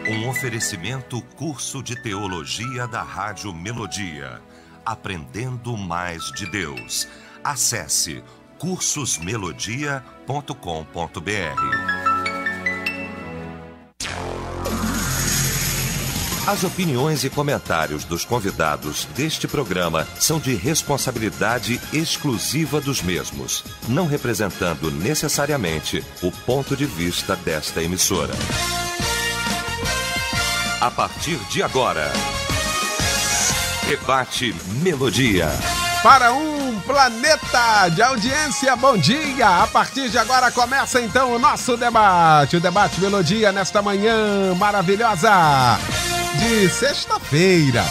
Um oferecimento curso de teologia da Rádio Melodia. Aprendendo mais de Deus. Acesse cursosmelodia.com.br. As opiniões e comentários dos convidados deste programa são de responsabilidade exclusiva dos mesmos, não representando necessariamente o ponto de vista desta emissora. A partir de agora, Debate Melodia. Para um planeta de audiência, bom dia! A partir de agora começa então o nosso debate. O Debate Melodia nesta manhã maravilhosa de sexta-feira.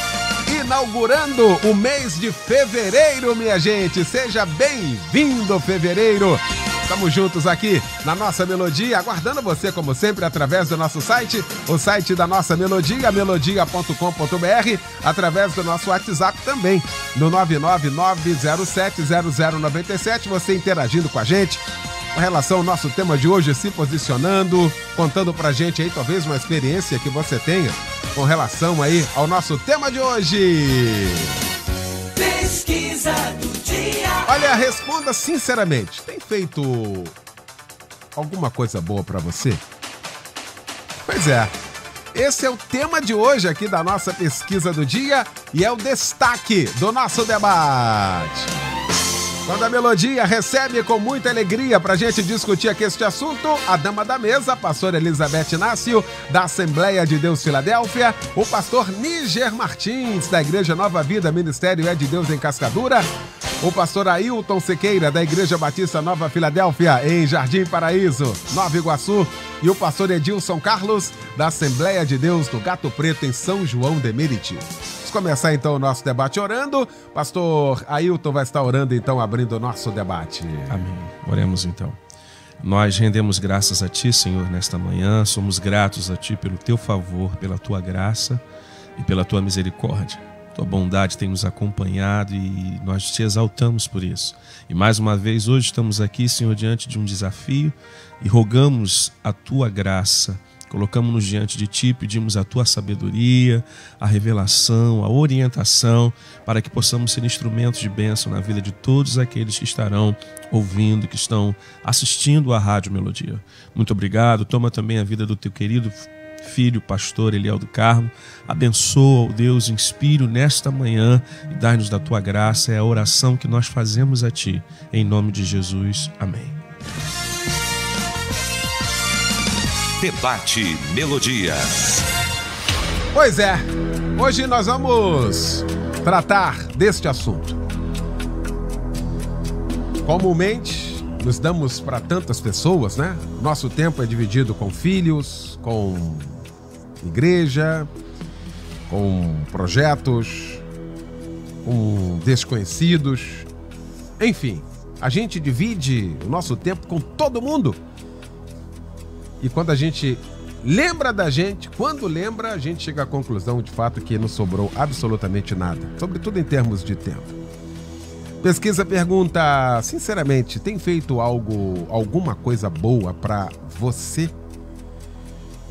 Inaugurando o mês de fevereiro, minha gente. Seja bem-vindo, fevereiro. Estamos juntos aqui na nossa Melodia, aguardando você, como sempre, através do nosso site, o site da nossa Melodia, melodia.com.br, através do nosso WhatsApp também, no 999070097, você interagindo com a gente, com relação ao nosso tema de hoje, se posicionando, contando pra gente aí, talvez, uma experiência que você tenha com relação aí ao nosso tema de hoje. Pesquisa do dia. Olha, responda sinceramente. Tem feito alguma coisa boa pra você? Pois é. Esse é o tema de hoje aqui da nossa pesquisa do dia e é o destaque do nosso debate. Quando a Melodia recebe com muita alegria para a gente discutir aqui este assunto, a dama da mesa, a pastora Elizabeth Inácio, da Assembleia de Deus Filadélfia, o pastor Níger Martins, da Igreja Nova Vida, Ministério É de Deus em Cascadura, o pastor Ailton Sequeira, da Igreja Batista Nova Filadélfia, em Jardim Paraíso, Nova Iguaçu, e o pastor Edilson Carlos, da Assembleia de Deus do Gato Preto, em São João de Meriti. Vamos começar então o nosso debate orando. Pastor Ailton vai estar orando então, abrindo o nosso debate. Amém. Oremos então. Nós rendemos graças a Ti, Senhor, nesta manhã. Somos gratos a Ti pelo Teu favor, pela Tua graça e pela Tua misericórdia. Tua bondade tem nos acompanhado e nós Te exaltamos por isso. E mais uma vez, hoje estamos aqui, Senhor, diante de um desafio e rogamos a Tua graça. Colocamos-nos diante de Ti, pedimos a Tua sabedoria, a revelação, a orientação, para que possamos ser instrumentos de bênção na vida de todos aqueles que estarão ouvindo, que estão assistindo à Rádio Melodia. Muito obrigado. Toma também a vida do Teu querido filho, pastor Eliel do Carmo. Abençoa, ó Deus, inspire nesta manhã e dai-nos da Tua graça. É a oração que nós fazemos a Ti. Em nome de Jesus. Amém. Debate Melodia. Pois é, hoje nós vamos tratar deste assunto. Comumente, nos damos para tantas pessoas, né? Nosso tempo é dividido com filhos, com igreja, com projetos, com desconhecidos. Enfim, a gente divide o nosso tempo com todo mundo. E quando a gente lembra da gente, quando lembra, a gente chega à conclusão de fato que não sobrou absolutamente nada, sobretudo em termos de tempo. Pesquisa pergunta, sinceramente, tem feito alguma coisa boa para você?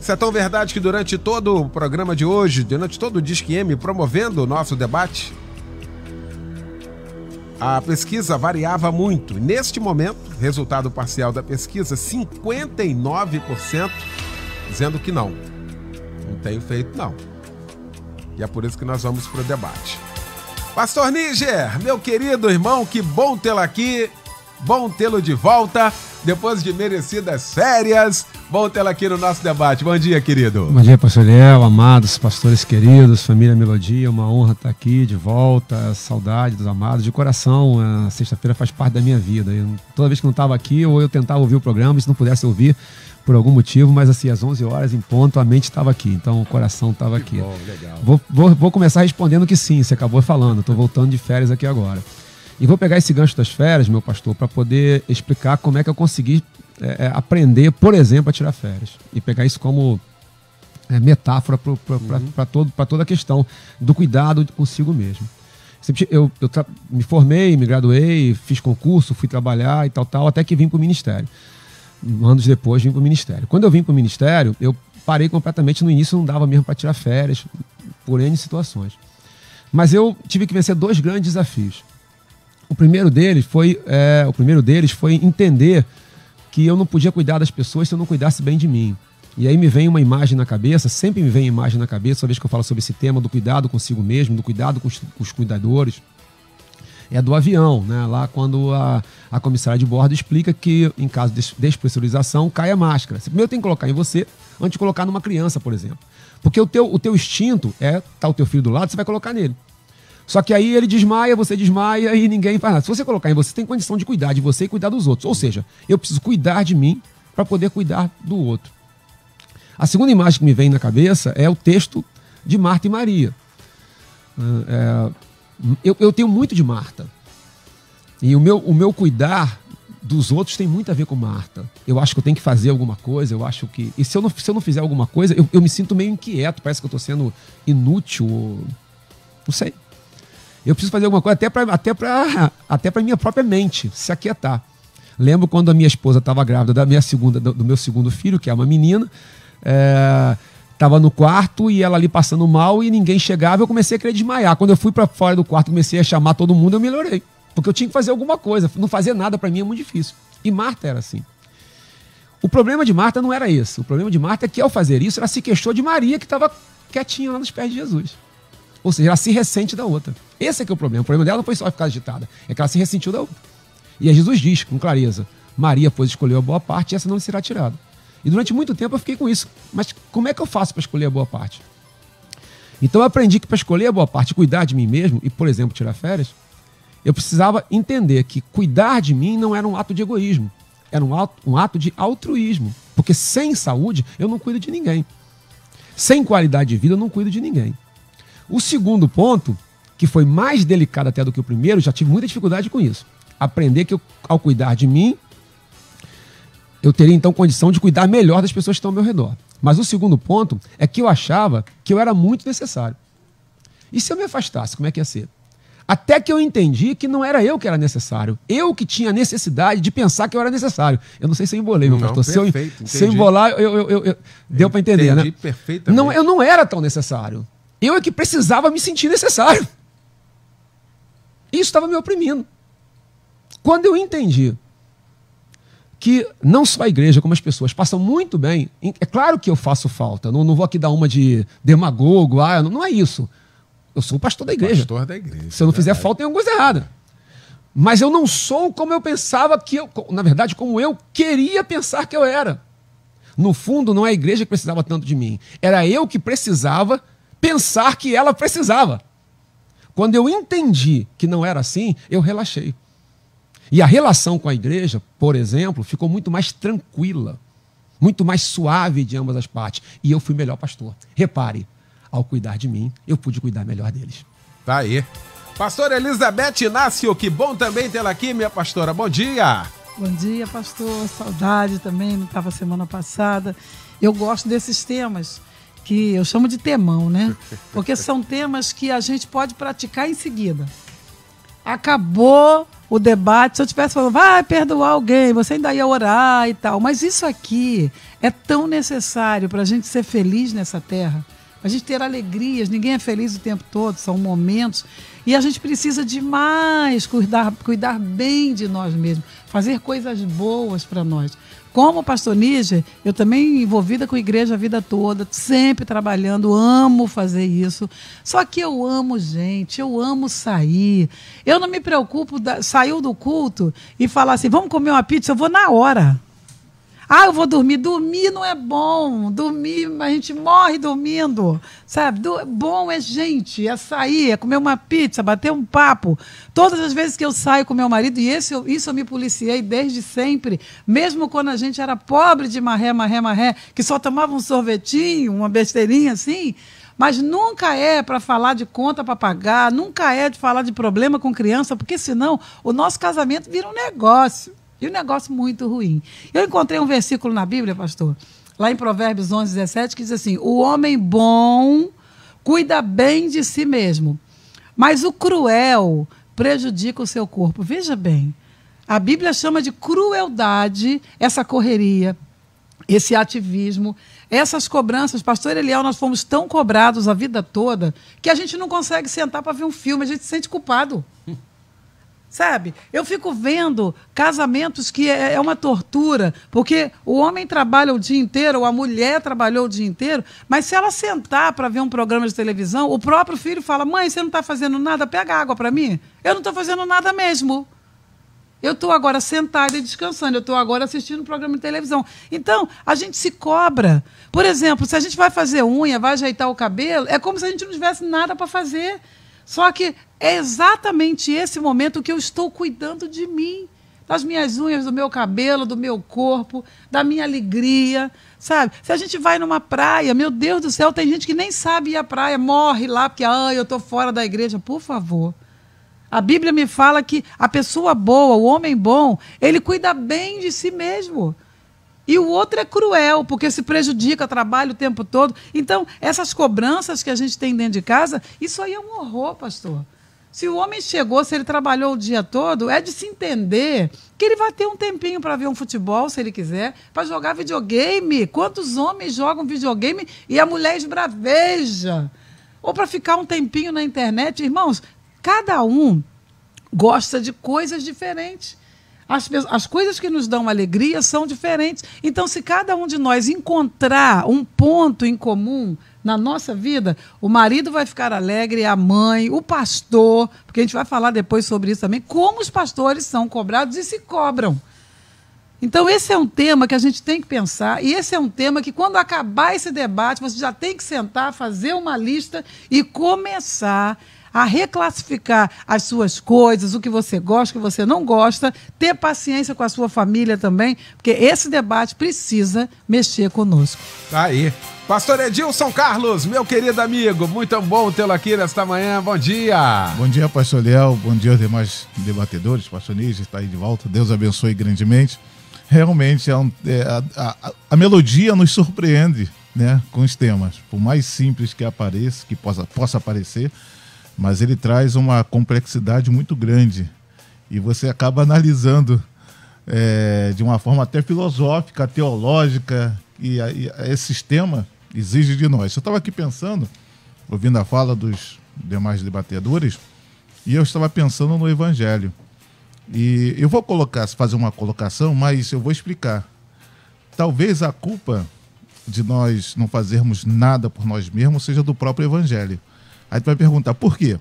Isso é tão verdade que durante todo o programa de hoje, durante todo o Disque M, promovendo o nosso debate, a pesquisa variava muito. Neste momento, resultado parcial da pesquisa, 59% dizendo que não. Não tenho feito, não. E é por isso que nós vamos para o debate. Pastor Níger, meu querido irmão, que bom tê-lo aqui. Bom tê-lo de volta, depois de merecidas férias. Bom tê-lo aqui no nosso debate. Bom dia, querido. Bom dia, pastor Eliel, amados pastores queridos, família Melodia. Uma honra estar aqui de volta. Saudade dos amados. De coração, a sexta-feira faz parte da minha vida. Toda vez que não estava aqui, ou eu tentava ouvir o programa, e se não pudesse ouvir por algum motivo, mas assim, às 11 horas em ponto, a mente estava aqui. Então o coração estava aqui. Bom, legal. Vou começar respondendo que sim, você acabou falando. Estou voltando de férias aqui agora. E vou pegar esse gancho das férias, meu pastor, para poder explicar como é que eu consegui aprender, por exemplo, a tirar férias. E pegar isso como metáfora para toda a questão do cuidado consigo mesmo. Eu me formei, me graduei, fiz concurso, fui trabalhar e tal, até que vim para o ministério. Anos depois vim para o ministério. Quando eu vim para o ministério, eu parei completamente. No início não dava mesmo para tirar férias, por N situações. Mas eu tive que vencer 2 grandes desafios. O primeiro deles foi entender que eu não podia cuidar das pessoas se eu não cuidasse bem de mim. E aí me vem uma imagem na cabeça, sempre me vem imagem na cabeça, toda vez que eu falo sobre esse tema do cuidado consigo mesmo, do cuidado com os cuidadores. É do avião, né? Lá quando a comissária de bordo explica que em caso de despressurização cai a máscara. Você primeiro tem que colocar em você antes de colocar numa criança, por exemplo. Porque o teu instinto tá o teu filho do lado, você vai colocar nele. Só que aí ele desmaia, você desmaia e ninguém faz nada. Se você colocar em você, tem condição de cuidar de você e cuidar dos outros. Ou seja, eu preciso cuidar de mim para poder cuidar do outro. A segunda imagem que me vem na cabeça é o texto de Marta e Maria. Eu tenho muito de Marta. E o meu cuidar dos outros tem muito a ver com Marta. Eu acho que eu tenho que fazer alguma coisa, eu acho que... E se eu não fizer alguma coisa, eu me sinto meio inquieto, parece que eu estou sendo inútil, não sei. Eu preciso fazer alguma coisa até para minha própria mente se aquietar. Lembro quando a minha esposa estava grávida do meu segundo filho, que é uma menina, estava no quarto e ela ali passando mal e ninguém chegava, eu comecei a querer desmaiar. Quando eu fui para fora do quarto, comecei a chamar todo mundo, eu melhorei. Porque eu tinha que fazer alguma coisa. Não fazer nada para mim é muito difícil. E Marta era assim. O problema de Marta não era esse. O problema de Marta é que, ao fazer isso, ela se queixou de Maria, que estava quietinha lá nos pés de Jesus. Ou seja, ela se ressente da outra. Esse é que é o problema. O problema dela não foi só ficar agitada, é que ela se ressentiu da outra. E aí Jesus diz com clareza: Maria, pois, escolheu a boa parte e essa não lhe será tirada. E durante muito tempo eu fiquei com isso. Mas como é que eu faço para escolher a boa parte? Então eu aprendi que para escolher a boa parte, cuidar de mim mesmo e, por exemplo, tirar férias, eu precisava entender que cuidar de mim não era um ato de egoísmo, era um ato de altruísmo. Porque sem saúde eu não cuido de ninguém. Sem qualidade de vida eu não cuido de ninguém. O segundo ponto, que foi mais delicado até do que o primeiro, já tive muita dificuldade com isso. Aprender que ao cuidar de mim, eu teria então condição de cuidar melhor das pessoas que estão ao meu redor. Mas o segundo ponto é que eu achava que eu era muito necessário. E se eu me afastasse, como é que ia ser? Até que eu entendi que não era eu que era necessário. Eu que tinha necessidade de pensar que eu era necessário. Eu não sei se eu embolei, meu pastor. Se eu embolar, deu para entender, né? Perfeitamente. Não, eu não era tão necessário. Eu é que precisava me sentir necessário. Isso estava me oprimindo. Quando eu entendi que não só a igreja, como as pessoas passam muito bem, é claro que eu faço falta, não vou aqui dar uma de demagogo, não é isso. Eu sou o pastor da igreja. Pastor da igreja. Se eu não fizer falta, tem alguma coisa errada. Mas eu não sou como eu pensava na verdade, como eu queria pensar que eu era. No fundo, não é a igreja que precisava tanto de mim. Era eu que precisava pensar que ela precisava. Quando eu entendi que não era assim, eu relaxei. E a relação com a igreja, por exemplo, ficou muito mais tranquila, muito mais suave de ambas as partes. E eu fui melhor pastor. Repare, ao cuidar de mim, eu pude cuidar melhor deles. Tá aí. Pastora Elizabeth Inácio, que bom também tê-la aqui, minha pastora. Bom dia. Bom dia, pastor. Saudade também, não estava semana passada. Eu gosto desses temas que eu chamo de temão, né? Porque são temas que a gente pode praticar em seguida. Acabou o debate, se eu estivesse falando, vai perdoar alguém, você ainda ia orar e tal. Mas isso aqui é tão necessário para a gente ser feliz nessa terra, a gente ter alegrias. Ninguém é feliz o tempo todo, são momentos. E a gente precisa demais cuidar bem de nós mesmos, fazer coisas boas para nós. Como pastor Níger, eu também envolvida com a igreja a vida toda, sempre trabalhando, amo fazer isso. Só que eu amo gente, eu amo sair. Eu não me preocupo, saiu do culto e falar assim, vamos comer uma pizza, eu vou na hora. Eu vou dormir. Dormir não é bom. Dormir, a gente morre dormindo. Sabe? Bom é gente, é sair, é comer uma pizza, bater um papo. Todas as vezes que eu saio com meu marido, e isso eu me policiei desde sempre, mesmo quando a gente era pobre de marré, que só tomava um sorvetinho, uma besteirinha assim, mas nunca é para falar de conta para pagar, nunca é de falar de problema com criança, porque senão o nosso casamento vira um negócio. E um negócio muito ruim. Eu encontrei um versículo na Bíblia, pastor, lá em Provérbios 11, 17, que diz assim, o homem bom cuida bem de si mesmo, mas o cruel prejudica o seu corpo. Veja bem, a Bíblia chama de crueldade essa correria, esse ativismo, essas cobranças. Pastor Eliel, nós fomos tão cobrados a vida toda que a gente não consegue sentar para ver um filme, a gente se sente culpado. Sabe? Eu fico vendo casamentos que é uma tortura, porque o homem trabalha o dia inteiro, ou a mulher trabalhou o dia inteiro, mas se ela sentar para ver um programa de televisão, o próprio filho fala: mãe, você não está fazendo nada? Pega água para mim. Eu não estou fazendo nada mesmo. Eu estou agora sentada e descansando, eu estou agora assistindo um programa de televisão. Então, a gente se cobra. Por exemplo, se a gente vai fazer unha, vai ajeitar o cabelo, é como se a gente não tivesse nada para fazer. Só que é exatamente esse momento que eu estou cuidando de mim, das minhas unhas, do meu cabelo, do meu corpo, da minha alegria, sabe? Se a gente vai numa praia, meu Deus do céu, tem gente que nem sabe ir à praia, morre lá porque eu estou fora da igreja. Por favor. A Bíblia me fala que a pessoa boa, o homem bom, ele cuida bem de si mesmo. E o outro é cruel, porque se prejudica, trabalha o tempo todo. Então, essas cobranças que a gente tem dentro de casa, isso aí é um horror, pastor. Se o homem chegou, se ele trabalhou o dia todo, é de se entender que ele vai ter um tempinho para ver um futebol, se ele quiser, para jogar videogame. Quantos homens jogam videogame e a mulher esbraveja? Ou para ficar um tempinho na internet. Irmãos, cada um gosta de coisas diferentes. As coisas que nos dão alegria são diferentes. Então, se cada um de nós encontrar um ponto em comum na nossa vida, o marido vai ficar alegre, a mãe, o pastor, porque a gente vai falar depois sobre isso também, como os pastores são cobrados e se cobram. Então, esse é um tema que a gente tem que pensar, e esse é um tema que, quando acabar esse debate, você já tem que sentar, fazer uma lista e começar a reclassificar as suas coisas, o que você gosta, o que você não gosta, ter paciência com a sua família também, porque esse debate precisa mexer conosco. Tá aí. Pastor Edilson Carlos, meu querido amigo, muito bom tê-lo aqui nesta manhã. Bom dia. Bom dia, pastor Eliel. Bom dia aos demais debatedores. Pastor Níger está aí de volta. Deus abençoe grandemente. Realmente, a melodia nos surpreende, né, com os temas. Por mais simples que apareça, que possa parecer, mas ele traz uma complexidade muito grande e você acaba analisando de uma forma até filosófica, teológica, e esse tema exige de nós. Eu estava aqui pensando, ouvindo a fala dos demais debatedores, e eu estava pensando no Evangelho. E eu vou fazer uma colocação, mas eu vou explicar. Talvez a culpa de nós não fazermos nada por nós mesmos seja do próprio Evangelho. Aí tu vai perguntar, por quê?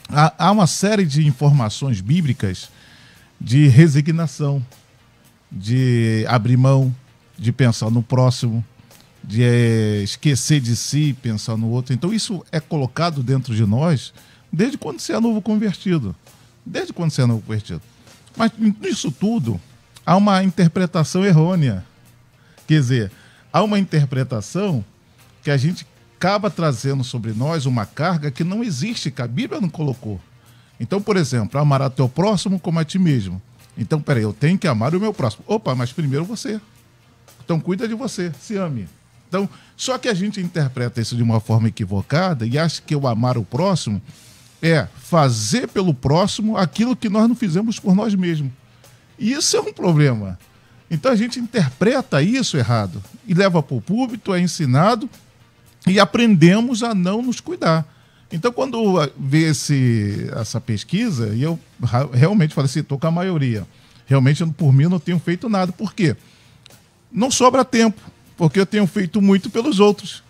Há uma série de informações bíblicas de resignação, de abrir mão, de pensar no próximo, de esquecer de si, pensar no outro. Então isso é colocado dentro de nós desde quando você é novo convertido. Desde quando você é novo convertido. Mas nisso tudo há uma interpretação errônea. Quer dizer, há uma interpretação que a gente acaba trazendo sobre nós uma carga que não existe, que a Bíblia não colocou. Então, por exemplo, amar ao teu próximo como a ti mesmo. Então, peraí, eu tenho que amar o meu próximo. Opa, mas primeiro você. Então, cuida de você, se ame. Então, só que a gente interpreta isso de uma forma equivocada e acha que o amar o próximo é fazer pelo próximo aquilo que nós não fizemos por nós mesmos. E isso é um problema. Então, a gente interpreta isso errado e leva para o púlpito, é ensinado, e aprendemos a não nos cuidar. Então, quando vê essa pesquisa, e eu realmente falei assim, estou com a maioria. Realmente, por mim, eu não tenho feito nada. Por quê? Não sobra tempo, porque eu tenho feito muito pelos outros.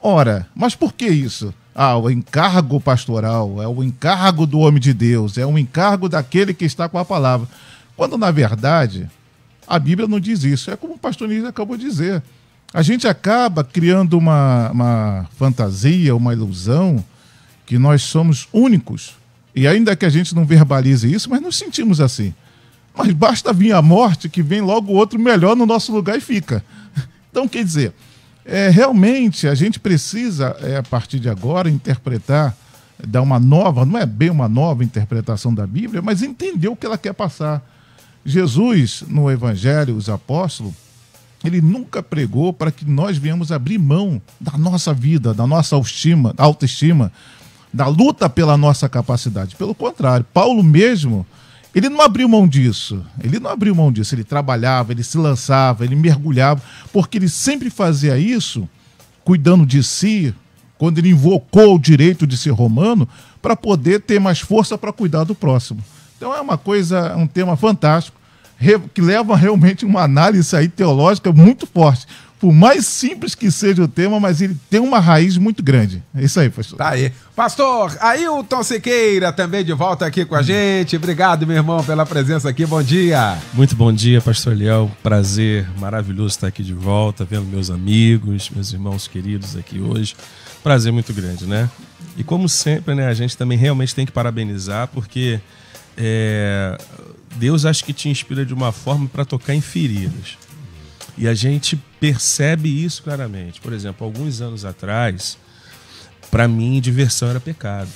Ora, mas por que isso? O encargo pastoral, é o encargo do homem de Deus, é o encargo daquele que está com a palavra. Quando, na verdade, a Bíblia não diz isso. É como o pastor Níger acabou de dizer. A gente acaba criando uma fantasia, uma ilusão, que nós somos únicos. E ainda que a gente não verbalize isso, mas nos sentimos assim. Mas basta vir a morte que vem logo outro melhor no nosso lugar e fica. Então, quer dizer, realmente a gente precisa, a partir de agora, interpretar, dar uma nova, não é bem uma nova interpretação da Bíblia, mas entender o que ela quer passar. Jesus, no Evangelho, os apóstolos, ele nunca pregou para que nós venhamos abrir mão da nossa vida, da nossa autoestima, da luta pela nossa capacidade. Pelo contrário, Paulo mesmo, ele não abriu mão disso. Ele trabalhava, ele se lançava, ele mergulhava, porque ele sempre fazia isso, cuidando de si, quando ele invocou o direito de ser romano, para poder ter mais força para cuidar do próximo. Então é um tema fantástico, que leva realmente uma análise aí teológica muito forte. Por mais simples que seja o tema, mas ele tem uma raiz muito grande. É isso aí, pastor. Tá aí. Pastor Ailton Siqueira também de volta aqui com a gente. Obrigado, meu irmão, pela presença aqui. Bom dia. Muito bom dia, pastor Eliel. Prazer maravilhoso estar aqui de volta, vendo meus amigos, meus irmãos queridos aqui hoje. Prazer muito grande, né? E como sempre, né, a gente também realmente tem que parabenizar, porque Deus acho que te inspira de uma forma para tocar em feridas. E a gente percebe isso claramente. Por exemplo, alguns anos atrás, para mim, diversão era pecado.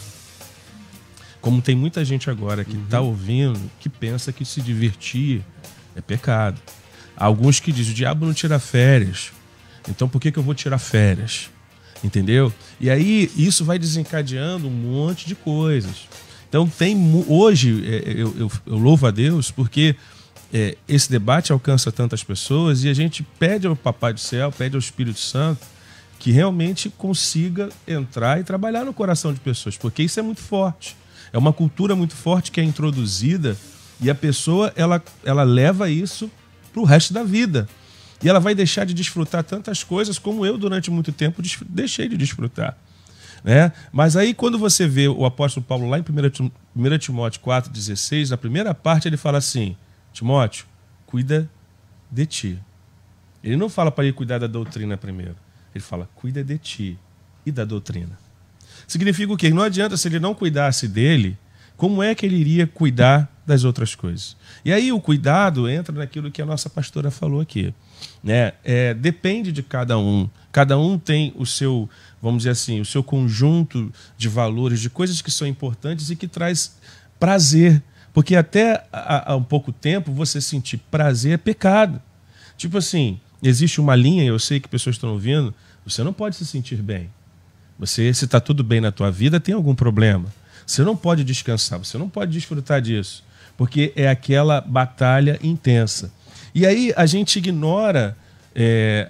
Como tem muita gente agora que está ouvindo, que pensa que se divertir é pecado. Há alguns que dizem, o diabo não tira férias, então por que eu vou tirar férias? Entendeu? E aí isso vai desencadeando um monte de coisas. Então hoje eu louvo a Deus porque esse debate alcança tantas pessoas e a gente pede ao Papai do Céu, pede ao Espírito Santo que realmente consiga entrar e trabalhar no coração de pessoas, porque isso é muito forte. É uma cultura muito forte que é introduzida e a pessoa ela leva isso para o resto da vida. E ela vai deixar de desfrutar tantas coisas como eu, durante muito tempo, deixei de desfrutar. Né? Mas aí, quando você vê o apóstolo Paulo lá em 1 Timóteo 4,16, na primeira parte ele fala assim, Timóteo, cuida de ti. Ele não fala para ele cuidar da doutrina primeiro. Ele fala, cuida de ti e da doutrina. Significa o quê? Não adianta, se ele não cuidasse dele, como é que ele iria cuidar das outras coisas? E aí o cuidado entra naquilo que a nossa pastora falou aqui. Né? Depende de cada um. Cada um tem o seu, vamos dizer assim, o seu conjunto de valores, de coisas que são importantes e que traz prazer. Porque até há um pouco tempo você sentir prazer é pecado. Tipo assim, existe uma linha, eu sei que pessoas estão ouvindo, você não pode se sentir bem. Se está tudo bem na tua vida, tem algum problema. Você não pode descansar, você não pode desfrutar disso, porque é aquela batalha intensa. E aí a gente ignora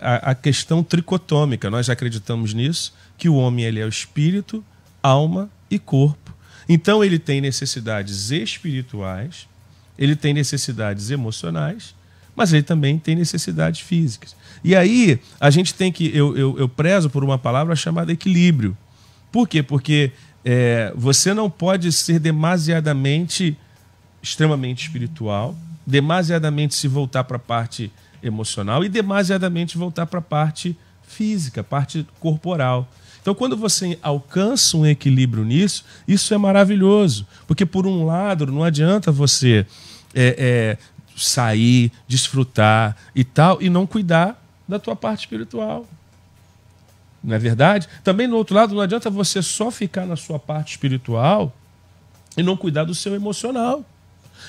a questão tricotômica. Nós acreditamos nisso, que o homem ele é o espírito, alma e corpo. Então ele tem necessidades espirituais, ele tem necessidades emocionais, mas ele também tem necessidades físicas. E aí a gente tem que... Eu prezo por uma palavra chamada equilíbrio. Por quê? Porque você não pode ser demasiadamente, extremamente espiritual, demasiadamente se voltar para a parte emocional e demasiadamente voltar para a parte física, parte corporal. Então, quando você alcança um equilíbrio nisso, isso é maravilhoso. Porque, por um lado, não adianta você sair, desfrutar e tal, e não cuidar da tua parte espiritual. Não é verdade? Também, do outro lado, não adianta você só ficar na sua parte espiritual e não cuidar do seu emocional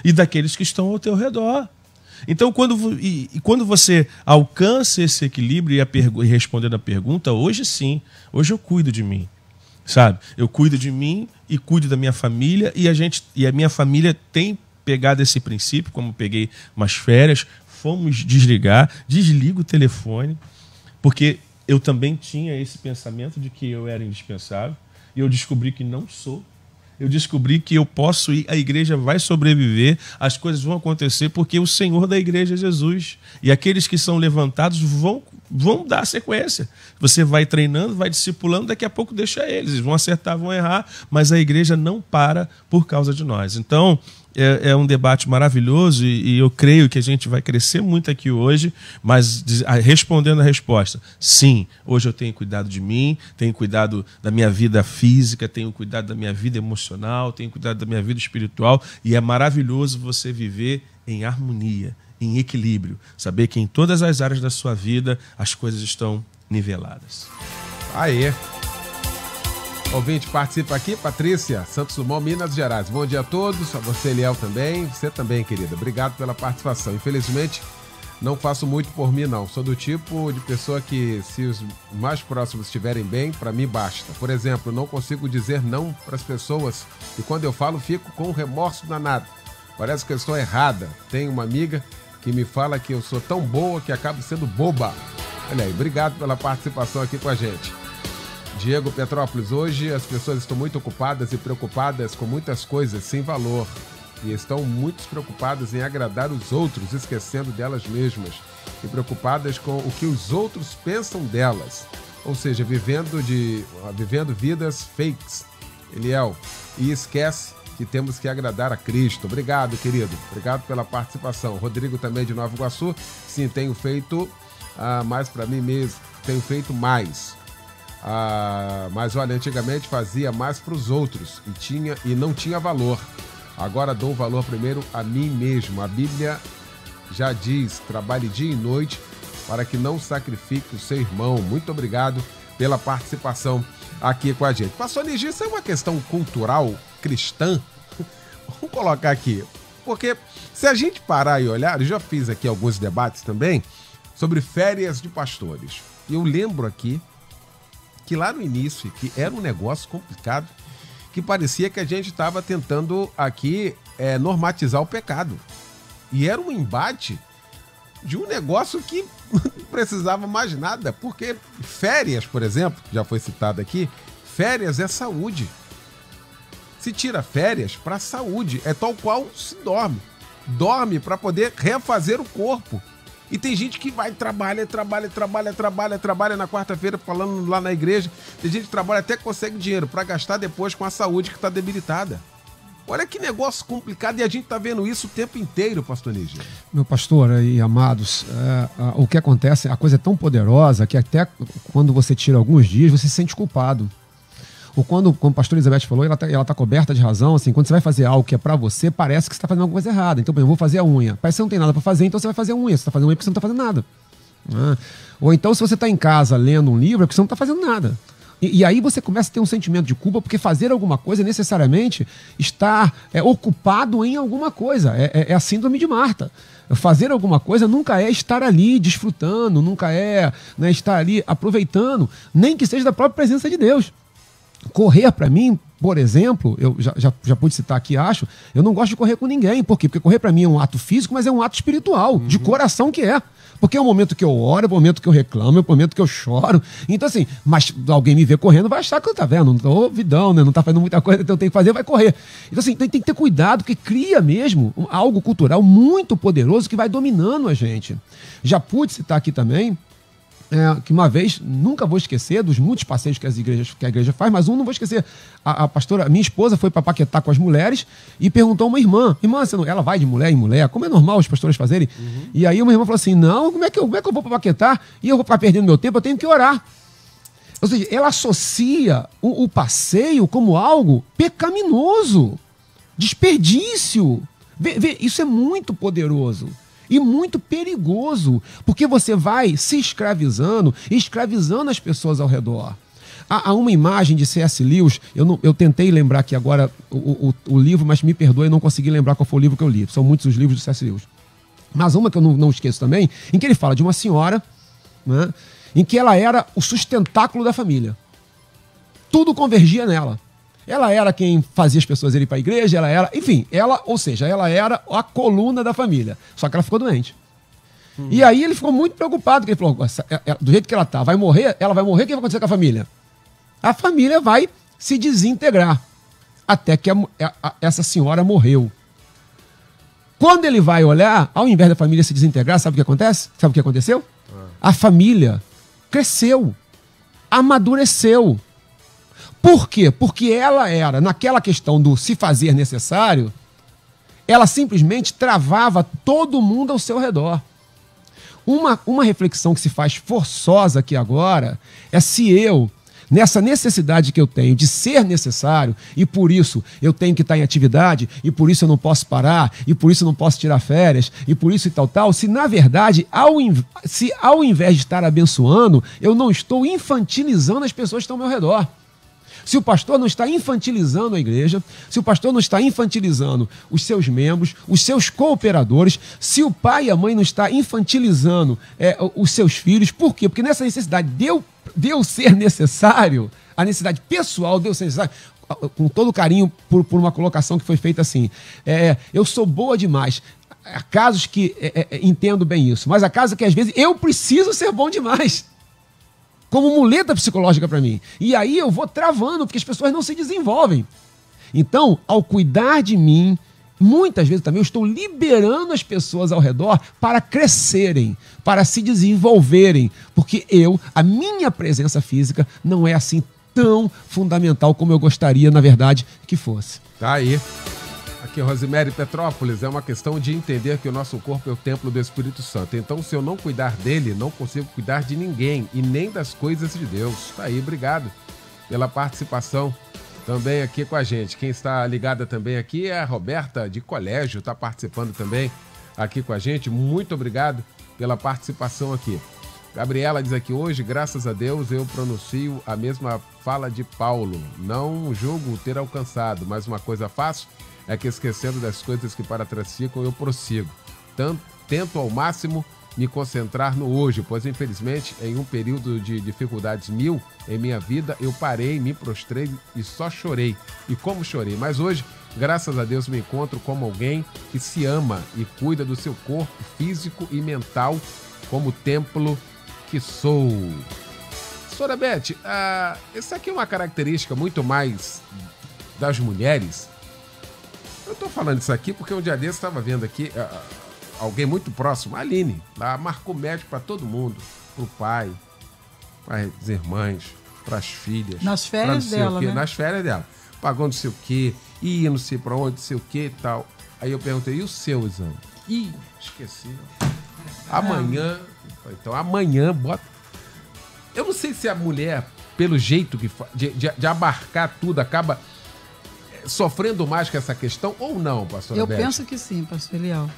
e daqueles que estão ao teu redor. Então, quando você alcança esse equilíbrio e respondendo a pergunta, hoje sim, hoje eu cuido de mim, sabe? Eu cuido de mim e cuido da minha família e a minha família tem pegado esse princípio, como peguei umas férias, fomos desligo o telefone, porque eu também tinha esse pensamento de que eu era indispensável e eu descobri que não sou. Eu descobri que eu posso ir, a igreja vai sobreviver, as coisas vão acontecer porque o Senhor da igreja é Jesus. E aqueles que são levantados vão dar sequência. Você vai treinando, vai discipulando, daqui a pouco deixa eles vão acertar, vão errar, mas a igreja não para por causa de nós. Então, é um debate maravilhoso e eu creio que a gente vai crescer muito aqui hoje, mas respondendo a resposta, sim, hoje eu tenho cuidado de mim, tenho cuidado da minha vida física, tenho cuidado da minha vida emocional, tenho cuidado da minha vida espiritual e é maravilhoso você viver em harmonia, em equilíbrio, saber que em todas as áreas da sua vida as coisas estão niveladas. Aí. Ouvinte, participa aqui, Patrícia, Santos Dumont, Minas Gerais. Bom dia a todos, a você, Eliel, também. Você também, querida. Obrigado pela participação. Infelizmente, não faço muito por mim, não. Sou do tipo de pessoa que, se os mais próximos estiverem bem, para mim basta. Por exemplo, não consigo dizer não para as pessoas e quando eu falo, fico com remorso danado. Parece que eu estou errada. Tem uma amiga que me fala que eu sou tão boa que acabo sendo boba. Olha aí, obrigado pela participação aqui com a gente. Diego Petrópolis, hoje as pessoas estão muito ocupadas e preocupadas com muitas coisas sem valor. E estão muito preocupadas em agradar os outros, esquecendo delas mesmas. E preocupadas com o que os outros pensam delas. Ou seja, vivendo vidas fakes, Eliel. E esquece que temos que agradar a Cristo. Obrigado, querido. Obrigado pela participação. Rodrigo também de Nova Iguaçu. Sim, tenho feito mais para mim mesmo. Tenho feito mais. Mas olha, antigamente fazia mais para os outros e não tinha valor. Agora dou valor primeiro a mim mesmo. A Bíblia já diz, trabalhe dia e noite para que não sacrifique o seu irmão. Muito obrigado pela participação aqui com a gente. Pastor Nigi, isso é uma questão cultural cristã? Vamos colocar aqui. Porque se a gente parar e olhar, eu já fiz aqui alguns debates também sobre férias de pastores. E eu lembro aqui que lá no início, que era um negócio complicado, que parecia que a gente estava tentando aqui normatizar o pecado. E era um embate de um negócio que não precisava mais nada, porque férias, por exemplo, já foi citado aqui, férias é saúde. Se tira férias para saúde, é tal qual se dorme. Dorme para poder refazer o corpo. E tem gente que vai, trabalha na quarta-feira, falando lá na igreja. Tem gente que trabalha até que consegue dinheiro para gastar depois com a saúde que está debilitada. Olha que negócio complicado e a gente está vendo isso o tempo inteiro, pastor Níger. Meu pastor e amados, o que acontece, a coisa é tão poderosa que até quando você tira alguns dias, você se sente culpado. Ou como a pastora Elizabeth falou, ela tá coberta de razão, assim, quando você vai fazer algo que é pra você, parece que você tá fazendo alguma coisa errada. Então, por exemplo, eu vou fazer a unha. Parece que você não tem nada pra fazer, então você vai fazer a unha. Você tá fazendo unha porque você não tá fazendo nada. Ou então, se você tá em casa lendo um livro, é porque você não tá fazendo nada. E aí você começa a ter um sentimento de culpa, porque fazer alguma coisa necessariamente estar ocupado em alguma coisa. É a síndrome de Marta. Fazer alguma coisa nunca é estar ali desfrutando, nunca é, né, estar ali aproveitando, nem que seja da própria presença de Deus. Correr, para mim, por exemplo, eu já pude citar aqui, acho, eu não gosto de correr com ninguém. Por quê? Porque correr para mim é um ato físico, mas é um ato espiritual, de coração que é. Porque é o momento que eu oro, é o momento que eu reclamo, é o momento que eu choro. Então, assim, mas alguém me vê correndo, vai achar que eu tá vendo, não tô vidão, né? Não tá fazendo muita coisa, então eu tenho que fazer, vai correr. Então, assim, tem que ter cuidado, porque cria mesmo algo cultural muito poderoso que vai dominando a gente. Já pude citar aqui também, que uma vez, nunca vou esquecer dos muitos passeios que a igreja faz, mas não vou esquecer. A pastora, minha esposa, foi para Paquetá com as mulheres e perguntou a uma irmã, ela vai de mulher em mulher, como é normal os pastores fazerem. E aí uma irmã falou assim, não, como é que eu vou para Paquetá e eu vou ficar perdendo meu tempo, eu tenho que orar. Ou seja, ela associa o passeio como algo pecaminoso, desperdício. Isso é muito poderoso. E muito perigoso, porque você vai se escravizando as pessoas ao redor. Há uma imagem de C.S. Lewis, eu tentei lembrar aqui agora o livro, mas me perdoe, eu não consegui lembrar qual foi o livro que eu li. São muitos os livros de C.S. Lewis. Mas uma que eu não esqueço também, em que ele fala de uma senhora, né, em que ela era o sustentáculo da família. Tudo convergia nela. Ela era quem fazia as pessoas irem para a igreja, ela era a coluna da família. Só que ela ficou doente. E aí ele ficou muito preocupado, porque ele falou, do jeito que ela tá, ela vai morrer, o que vai acontecer com a família? A família vai se desintegrar. Até que essa senhora morreu. Quando ele vai olhar, ao invés da família se desintegrar, sabe o que acontece? Sabe o que aconteceu? A família cresceu, amadureceu. Por quê? Porque ela era, naquela questão do se fazer necessário, ela simplesmente travava todo mundo ao seu redor. Uma reflexão que se faz forçosa aqui agora é se eu, nessa necessidade que eu tenho de ser necessário, e por isso eu tenho que estar em atividade, e por isso eu não posso parar, e por isso eu não posso tirar férias, e por isso e tal, se na verdade, ao invés de estar abençoando, eu não estou infantilizando as pessoas que estão ao meu redor. Se o pastor não está infantilizando a igreja, se o pastor não está infantilizando os seus membros, os seus cooperadores, se o pai e a mãe não está infantilizando os seus filhos, por quê? Porque nessa necessidade de eu ser necessário, a necessidade pessoal de eu ser necessário, com todo carinho por uma colocação que foi feita assim. Eu sou boa demais. Há casos que entendo bem isso, mas há casos que às vezes eu preciso ser bom demais. Como muleta psicológica para mim. E aí eu vou travando, porque as pessoas não se desenvolvem. Então, ao cuidar de mim, muitas vezes também eu estou liberando as pessoas ao redor para crescerem, para se desenvolverem, porque a minha presença física não é assim tão fundamental como eu gostaria, na verdade, que fosse. Tá aí. Aqui, Rosemary Petrópolis, é uma questão de entender que o nosso corpo é o templo do Espírito Santo. Então, se eu não cuidar dele, não consigo cuidar de ninguém e nem das coisas de Deus. Tá aí, obrigado pela participação também aqui com a gente. Quem está ligada também aqui é a Roberta de Colégio, está participando também aqui com a gente. Muito obrigado pela participação aqui. Gabriela diz aqui, hoje, graças a Deus, eu pronuncio a mesma fala de Paulo. Não julgo ter alcançado, mas uma coisa faço é que, esquecendo das coisas que para trás ficam, eu prossigo. Tento ao máximo me concentrar no hoje, pois infelizmente em um período de dificuldades mil em minha vida, eu parei, me prostrei e só chorei. E como chorei, mas hoje, graças a Deus, me encontro como alguém que se ama e cuida do seu corpo físico e mental como templo que sou. Senhora Beth, essa aqui é uma característica muito mais das mulheres. Eu estou falando isso aqui porque um dia desse estava vendo aqui alguém muito próximo, a Aline, lá marcou médico para todo mundo, para o pai, para as irmãs, para as filhas. Nas férias dela, né? Nas férias dela. Pagou não sei o quê, ia não sei para onde, não sei o quê e tal. Aí eu perguntei, e o seu exame? Ih, esqueci. Amanhã, então amanhã bota... Eu não sei se a mulher, pelo jeito que de abarcar tudo, acaba sofrendo mais com essa questão ou não, pastora Beth? Eu penso que sim, pastor Eliel.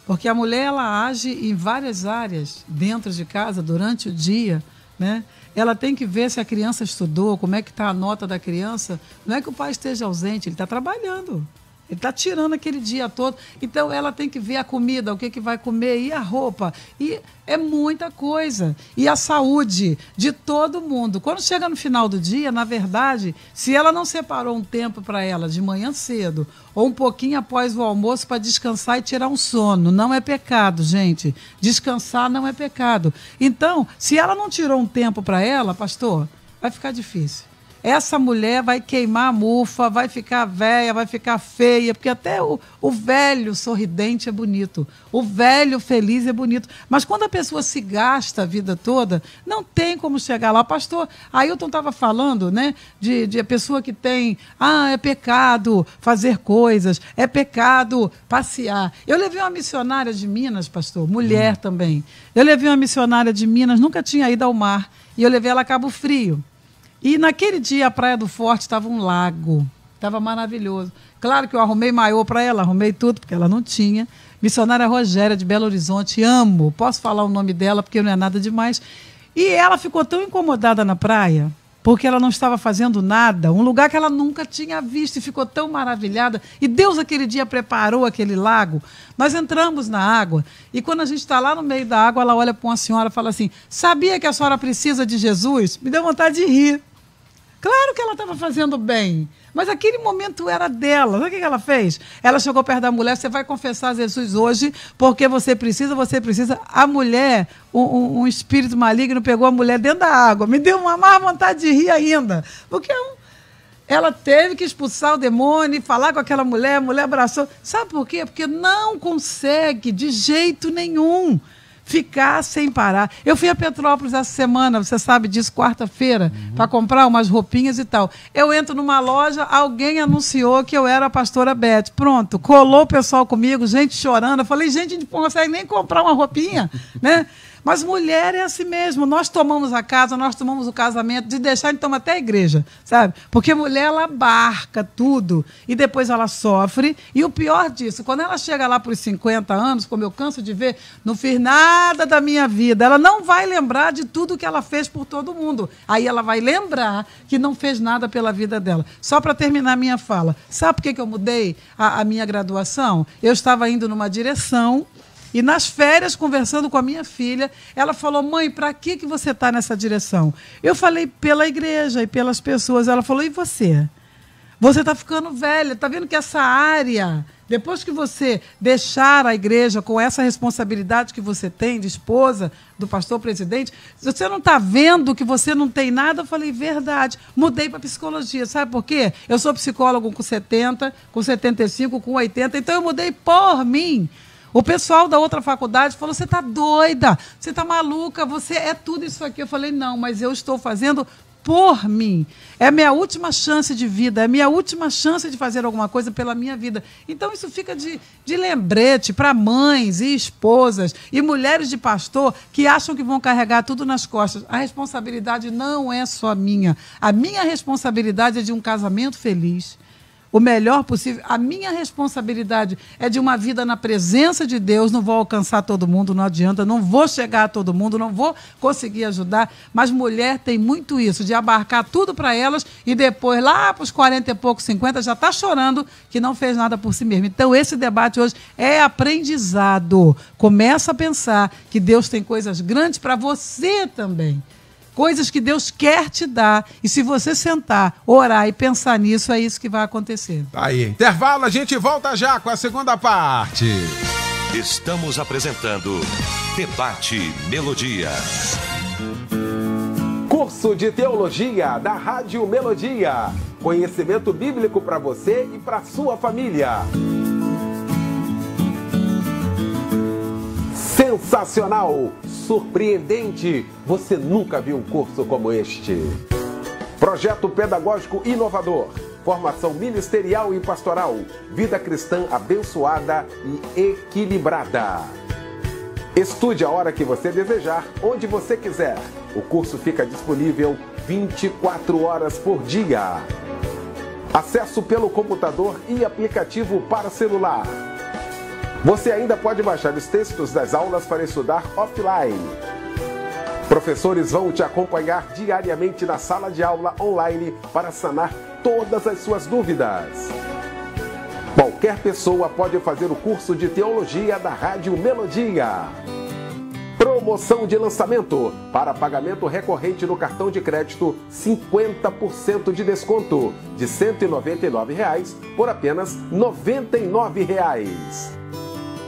Porque a mulher, ela age em várias áreas dentro de casa, durante o dia, né? Ela tem que ver se a criança estudou, como é que está a nota da criança. Não é que o pai esteja ausente, ele está trabalhando. Ele está tirando aquele dia todo. Então, ela tem que ver a comida, o que vai comer, e a roupa. E é muita coisa. E a saúde de todo mundo. Quando chega no final do dia, na verdade, se ela não separou um tempo para ela de manhã cedo, ou um pouquinho após o almoço para descansar e tirar um sono, não é pecado, gente. Descansar não é pecado. Então, se ela não tirou um tempo para ela, pastor, vai ficar difícil. Essa mulher vai queimar a mufa, vai ficar velha, vai ficar feia, porque até o velho sorridente é bonito, o velho feliz é bonito. Mas quando a pessoa se gasta a vida toda, não tem como chegar lá. Pastor Ailton estava falando, né, de a pessoa que tem, é pecado fazer coisas, é pecado passear. Eu levei uma missionária de Minas, pastor, mulher também. Eu levei uma missionária de Minas, nunca tinha ido ao mar, e eu levei ela a Cabo Frio. E naquele dia a Praia do Forte estava um lago, estava maravilhoso. Claro que eu arrumei maiô para ela, arrumei tudo, porque ela não tinha. Missionária Rogéria, de Belo Horizonte, amo, posso falar o nome dela, porque não é nada demais. E ela ficou tão incomodada na praia, porque ela não estava fazendo nada, um lugar que ela nunca tinha visto, e ficou tão maravilhada. E Deus aquele dia preparou aquele lago. Nós entramos na água, e quando a gente está lá no meio da água, ela olha para uma senhora e fala assim, sabia que a senhora precisa de Jesus? Me deu vontade de rir. Claro que ela estava fazendo bem, mas aquele momento era dela. Sabe o que ela fez? Ela chegou perto da mulher, você vai confessar a Jesus hoje, porque você precisa. A mulher, um espírito maligno pegou a mulher dentro da água. Me deu uma má vontade de rir ainda, porque ela teve que expulsar o demônio e falar com aquela mulher, a mulher abraçou. Sabe por quê? Porque não consegue de jeito nenhum ficar sem parar. Eu fui a Petrópolis essa semana, você sabe disso, quarta-feira, para comprar umas roupinhas e tal. Eu entro numa loja, alguém anunciou que eu era a pastora Beth. Pronto, colou o pessoal comigo, gente chorando. Eu falei, gente, a gente não consegue nem comprar uma roupinha, né? Mas mulher é assim mesmo. Nós tomamos a casa, nós tomamos o casamento, de deixar, então, até a igreja, sabe? Porque mulher, ela abarca tudo e depois ela sofre. E o pior disso, quando ela chega lá para os 50 anos, como eu canso de ver, não fiz nada da minha vida, ela não vai lembrar de tudo que ela fez por todo mundo. Aí ela vai lembrar que não fez nada pela vida dela. Só para terminar a minha fala, sabe por que eu mudei a minha graduação? Eu estava indo numa direção. E nas férias, conversando com a minha filha, ela falou, mãe, para que você está nessa direção? Eu falei, pela igreja e pelas pessoas. Ela falou, e você? Você está ficando velha, está vendo que essa área, depois que você deixar a igreja com essa responsabilidade que você tem de esposa do pastor presidente, você não está vendo que você não tem nada? Eu falei, verdade. Mudei para psicologia, sabe por quê? Eu sou psicólogo com 70, com 75, com 80, então eu mudei por mim. O pessoal da outra faculdade falou, você está doida, você está maluca, você é tudo isso aqui. Eu falei, não, mas eu estou fazendo por mim. É a minha última chance de vida, é a minha última chance de fazer alguma coisa pela minha vida. Então isso fica de lembrete para mães e esposas e mulheres de pastor que acham que vão carregar tudo nas costas. A responsabilidade não é só minha. A minha responsabilidade é de um casamento feliz, o melhor possível. A minha responsabilidade é de uma vida na presença de Deus. Não vou alcançar todo mundo, não adianta, não vou chegar a todo mundo, não vou conseguir ajudar, mas mulher tem muito isso, de abarcar tudo para elas e depois, lá para os 40 e poucos, 50, já está chorando que não fez nada por si mesma. Então, esse debate hoje é aprendizado. Começa a pensar que Deus tem coisas grandes para você também. Coisas que Deus quer te dar. E se você sentar, orar e pensar nisso, é isso que vai acontecer. Aí, intervalo, a gente volta já com a segunda parte. Estamos apresentando Debate Melodia. Curso de Teologia da Rádio Melodia. Conhecimento bíblico para você e para sua família. Sensacional! Surpreendente! Você nunca viu um curso como este. Projeto pedagógico inovador, formação ministerial e pastoral, vida cristã abençoada e equilibrada. Estude a hora que você desejar, onde você quiser. O curso fica disponível 24 horas por dia. Acesso pelo computador e aplicativo para celular. Você ainda pode baixar os textos das aulas para estudar offline. Professores vão te acompanhar diariamente na sala de aula online para sanar todas as suas dúvidas. Qualquer pessoa pode fazer o curso de teologia da Rádio Melodia. Promoção de lançamento. Para pagamento recorrente no cartão de crédito, 50% de desconto. De R$ 199 por apenas R$ 99.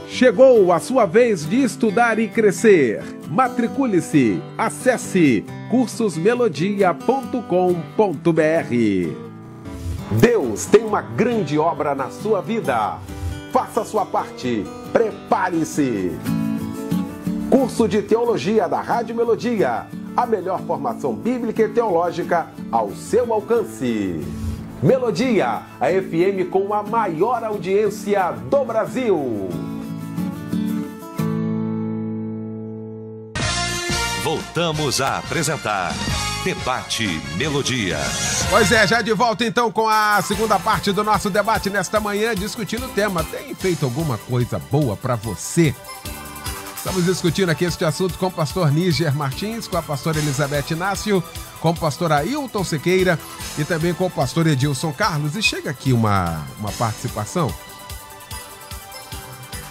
Chegou a sua vez de estudar e crescer. Matricule-se. Acesse cursosmelodia.com.br. Deus tem uma grande obra na sua vida. Faça a sua parte. Prepare-se. Curso de Teologia da Rádio Melodia. A melhor formação bíblica e teológica ao seu alcance. Melodia, a FM com a maior audiência do Brasil. Voltamos a apresentar Debate Melodia. Pois é, já de volta então com a segunda parte do nosso debate nesta manhã, discutindo o tema. Tem feito alguma coisa boa para você? Estamos discutindo aqui este assunto com o pastor Níger Martins, com a pastora Elizabeth Inácio, com o pastor Ailton Sequeira e também com o pastor Edilson Carlos. E chega aqui uma participação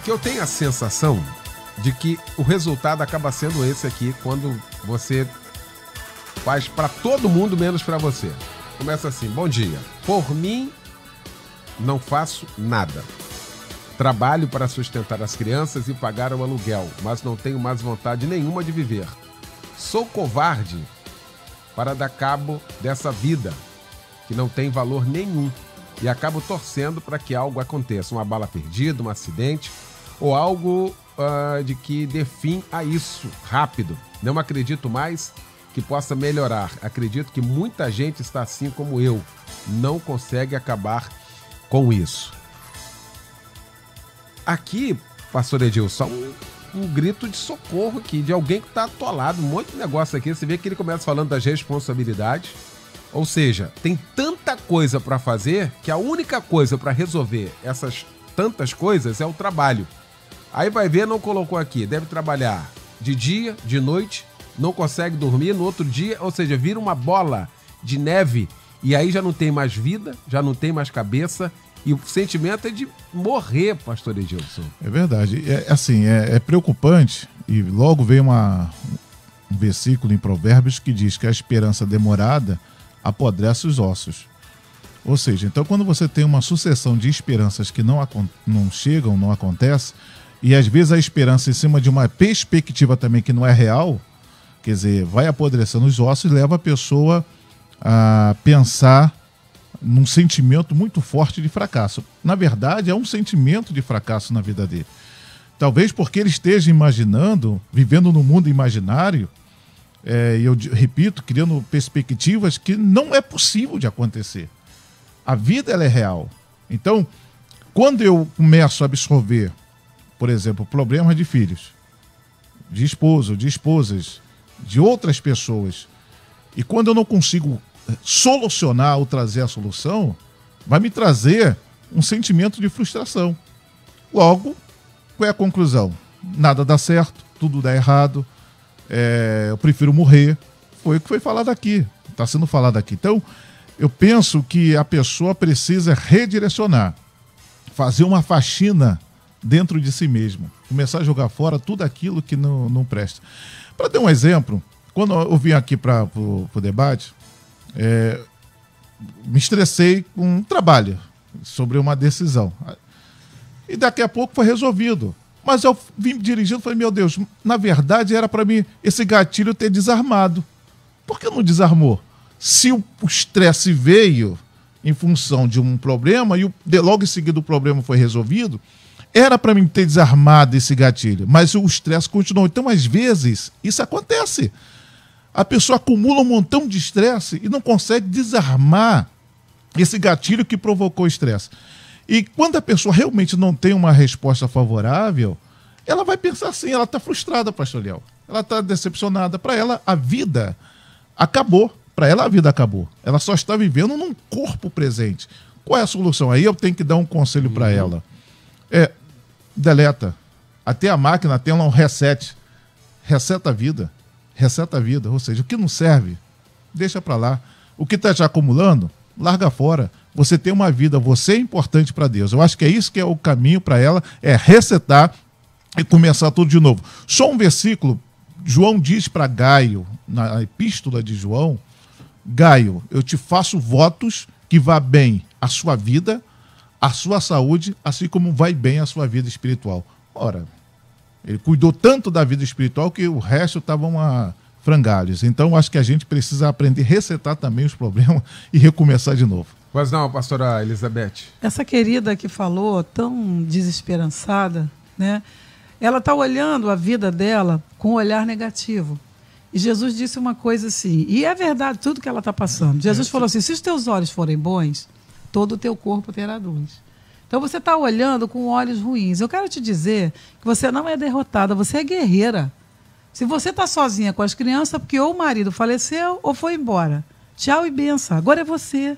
que eu tenho a sensação de que o resultado acaba sendo esse aqui quando você faz para todo mundo menos para você. Começa assim: bom dia, por mim não faço nada. Trabalho para sustentar as crianças e pagar o aluguel, mas não tenho mais vontade nenhuma de viver. Sou covarde para dar cabo dessa vida que não tem valor nenhum e acabo torcendo para que algo aconteça, uma bala perdida, um acidente ou algo de que dê fim a isso rápido. Não acredito mais que possa melhorar. Acredito que muita gente está assim como eu, não consegue acabar com isso. Aqui, pastor Edilson, um grito de socorro aqui, de alguém que está atolado, um monte de negócio aqui. Você vê que ele começa falando das responsabilidades, ou seja, tem tanta coisa para fazer que a única coisa para resolver essas tantas coisas é o trabalho. Aí vai ver, não colocou aqui, deve trabalhar de dia, de noite, não consegue dormir no outro dia, ou seja, vira uma bola de neve e aí já não tem mais vida, já não tem mais cabeça e o sentimento é de morrer, pastor Edilson. É verdade, é preocupante e logo veio um versículo em Provérbios que diz que a esperança demorada apodrece os ossos. Ou seja, então quando você tem uma sucessão de esperanças que não chegam, não acontece, e às vezes a esperança em cima de uma perspectiva também que não é real, quer dizer, vai apodrecendo os ossos e leva a pessoa a pensar num sentimento muito forte de fracasso. Na verdade, é um sentimento de fracasso na vida dele. Talvez porque ele esteja imaginando, vivendo no mundo imaginário, e eu repito, criando perspectivas que não é possível de acontecer. A vida, ela é real. Então, quando eu começo a absorver, por exemplo, problemas de filhos, de esposo, de esposas, de outras pessoas, e quando eu não consigo solucionar ou trazer a solução, vai me trazer um sentimento de frustração. Logo, qual é a conclusão? Nada dá certo, tudo dá errado, eu prefiro morrer. Foi o que foi falado aqui, está sendo falado aqui. Então, eu penso que a pessoa precisa redirecionar, fazer uma faxina dentro de si mesmo, começar a jogar fora tudo aquilo que não presta. Para dar um exemplo, quando eu vim aqui para o debate, me estressei com um trabalho sobre uma decisão. E daqui a pouco foi resolvido. Mas eu vim dirigindo e falei, meu Deus, na verdade era para mim esse gatilho ter desarmado. Por que não desarmou? Se o estresse veio em função de um problema e logo em seguida o problema foi resolvido, era para mim ter desarmado esse gatilho, mas o estresse continuou. Então, às vezes, isso acontece. A pessoa acumula um montão de estresse e não consegue desarmar esse gatilho que provocou o estresse. E quando a pessoa realmente não tem uma resposta favorável, ela vai pensar assim, ela está frustrada, pastor Léo. Ela está decepcionada. Para ela, a vida acabou. Para ela, a vida acabou. Ela só está vivendo num corpo presente. Qual é a solução? Aí eu tenho que dar um conselho para ela. Deleta. Até a máquina tem lá um reset. Reseta a vida. Reseta a vida. Ou seja, o que não serve, deixa para lá. O que está te acumulando, larga fora. Você tem uma vida, você é importante para Deus. Eu acho que é isso que é o caminho para ela, é resetar e começar tudo de novo. Só um versículo, João diz para Gaio, na epístola de João, Gaio, eu te faço votos que vá bem a sua vida, a sua saúde, assim como vai bem a sua vida espiritual. Ora, ele cuidou tanto da vida espiritual que o resto estava uma frangalhos. Então, acho que a gente precisa aprender a resetar também os problemas e recomeçar de novo. Pois não, pastora Elizabeth. Essa querida que falou, tão desesperançada, né? Ela está olhando a vida dela com um olhar negativo. E Jesus disse uma coisa assim, e é verdade tudo que ela está passando. Jesus falou assim, se os teus olhos forem bons, todo o teu corpo terá luz. Então você está olhando com olhos ruins. Eu quero te dizer que você não é derrotada, você é guerreira. Se você está sozinha com as crianças, porque ou o marido faleceu ou foi embora. Tchau e benção. Agora é você.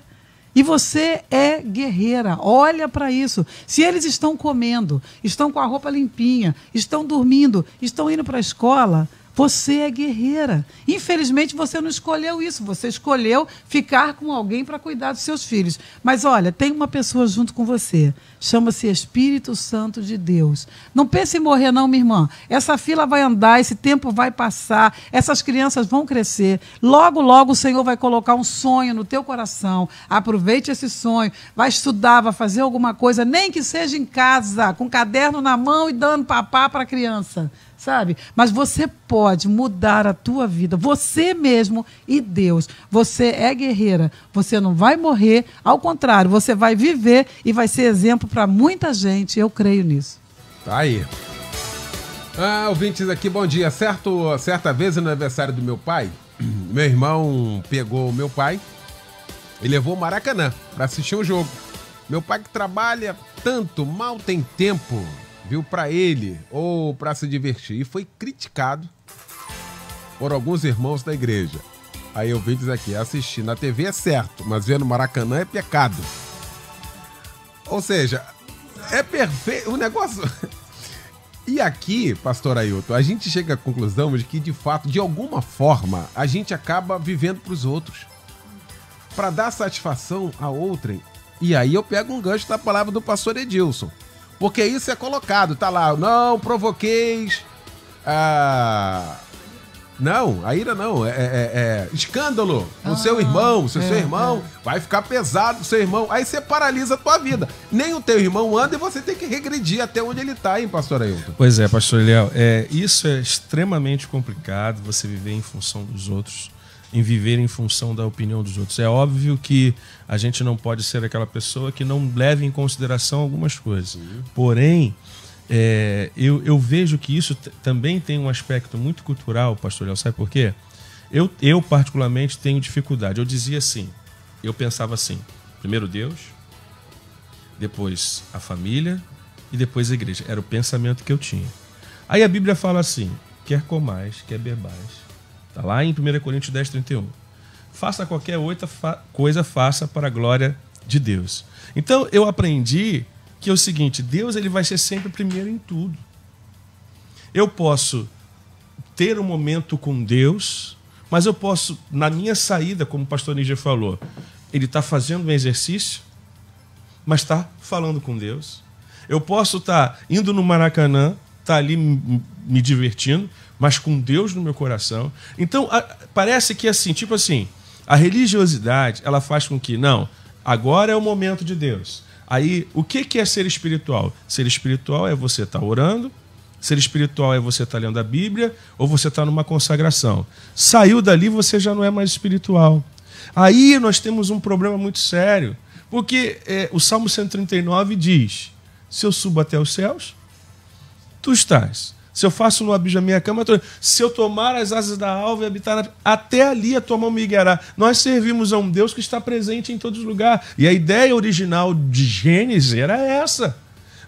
E você é guerreira. Olha para isso. Se eles estão comendo, estão com a roupa limpinha, estão dormindo, estão indo para a escola, você é guerreira. Infelizmente, você não escolheu isso. Você escolheu ficar com alguém para cuidar dos seus filhos. Mas, olha, tem uma pessoa junto com você. Chama-se Espírito Santo de Deus. Não pense em morrer, não, minha irmã. Essa fila vai andar, esse tempo vai passar, essas crianças vão crescer. Logo, logo, o Senhor vai colocar um sonho no teu coração. Aproveite esse sonho. Vai estudar, vai fazer alguma coisa, nem que seja em casa, com caderno na mão e dando papá para a criança. Sabe? Mas você pode mudar a tua vida, você mesmo e Deus. Você é guerreira, você não vai morrer, ao contrário, você vai viver e vai ser exemplo para muita gente, eu creio nisso. Tá aí. Ouvintes aqui, bom dia. Certa vez no aniversário do meu pai, meu irmão pegou o meu pai e levou o Maracanã para assistir um jogo. Meu pai que trabalha tanto, mal tem tempo, viu, para ele ou para se divertir, e foi criticado por alguns irmãos da igreja. Aí eu vi dizer aqui, assistir na TV é certo, mas ver no Maracanã é pecado. Ou seja, é perfeito o negócio. E aqui, pastor Ailton, a gente chega à conclusão de que, de fato, de alguma forma, a gente acaba vivendo para os outros, para dar satisfação a outrem. E aí eu pego um gancho da palavra do pastor Edilson, porque isso é colocado, tá lá, não provoqueis Não, a ira não. É escândalo. O seu irmão, seu irmão vai ficar pesado, o seu irmão. Aí você paralisa a tua vida. Nem o teu irmão anda e você tem que regredir até onde ele tá, hein, pastor Ailton? Pois é, pastor Eliel. Isso é extremamente complicado, você viver em função dos outros, em viver em função da opinião dos outros. É óbvio que a gente não pode ser aquela pessoa que não leve em consideração algumas coisas. Porém, eu vejo que isso também tem um aspecto muito cultural, pastor Léo, sabe por quê? Eu particularmente tenho dificuldade. Eu dizia assim, eu pensava assim, primeiro Deus, depois a família e depois a igreja. Era o pensamento que eu tinha. Aí a Bíblia fala assim, quer comais, quer bebais. Está lá em 1 Coríntios 10, 31. Faça qualquer outra coisa, faça para a glória de Deus. Então eu aprendi que é o seguinte, Deus ele vai ser sempre primeiro em tudo. Eu posso ter um momento com Deus, mas eu posso, na minha saída, como o pastor Níger falou, ele está fazendo um exercício, mas está falando com Deus. Eu posso estar indo no Maracanã, estar ali me divertindo, mas com Deus no meu coração. Então, parece que assim, tipo assim, a religiosidade, ela faz com que, não, agora é o momento de Deus. Aí, o que é ser espiritual? Ser espiritual é você estar orando, ser espiritual é você estar lendo a Bíblia, ou você estar numa consagração. Saiu dali, você já não é mais espiritual. Aí nós temos um problema muito sério, porque o Salmo 139 diz, se eu subo até os céus, tu estás. Se eu faço no abismo a minha cama, se eu tomar as asas da alva e habitar até ali a tua mão me guiará. Nós servimos a um Deus que está presente em todos os lugares. E a ideia original de Gênesis era essa.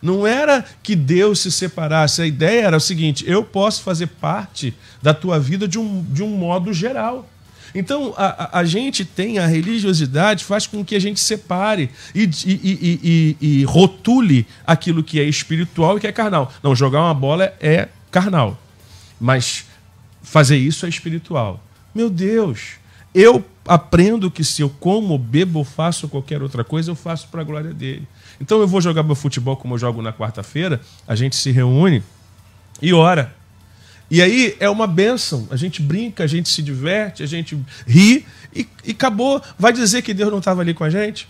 Não era que Deus se separasse. A ideia era o seguinte, eu posso fazer parte da tua vida de um modo geral. Então, a gente tem a religiosidade, faz com que a gente separe e rotule aquilo que é espiritual e que é carnal. Não, jogar uma bola é carnal, mas fazer isso é espiritual. Meu Deus, eu aprendo que se eu como, bebo ou faço qualquer outra coisa, eu faço para a glória dele. Então eu vou jogar meu futebol como eu jogo na quarta-feira, a gente se reúne e ora. E aí é uma bênção, a gente brinca, a gente se diverte, a gente ri e acabou. Vai dizer que Deus não estava ali com a gente?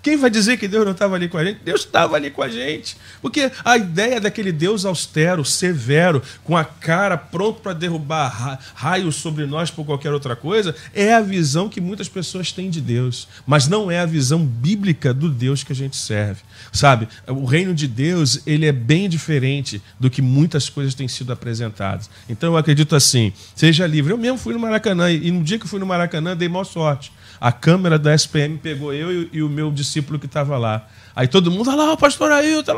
Quem vai dizer que Deus não estava ali com a gente? Deus estava ali com a gente. Porque a ideia daquele Deus austero, severo, com a cara pronto para derrubar raios sobre nós por qualquer outra coisa, é a visão que muitas pessoas têm de Deus. Mas não é a visão bíblica do Deus que a gente serve. Sabe? O reino de Deus, ele é bem diferente do que muitas coisas têm sido apresentadas. Então eu acredito assim, seja livre. Eu mesmo fui no Maracanã e no dia que eu fui no Maracanã dei maior sorte. A câmera da SPM pegou eu e o meu discípulo que estava lá. Aí todo mundo, olha lá o pastor Ailton,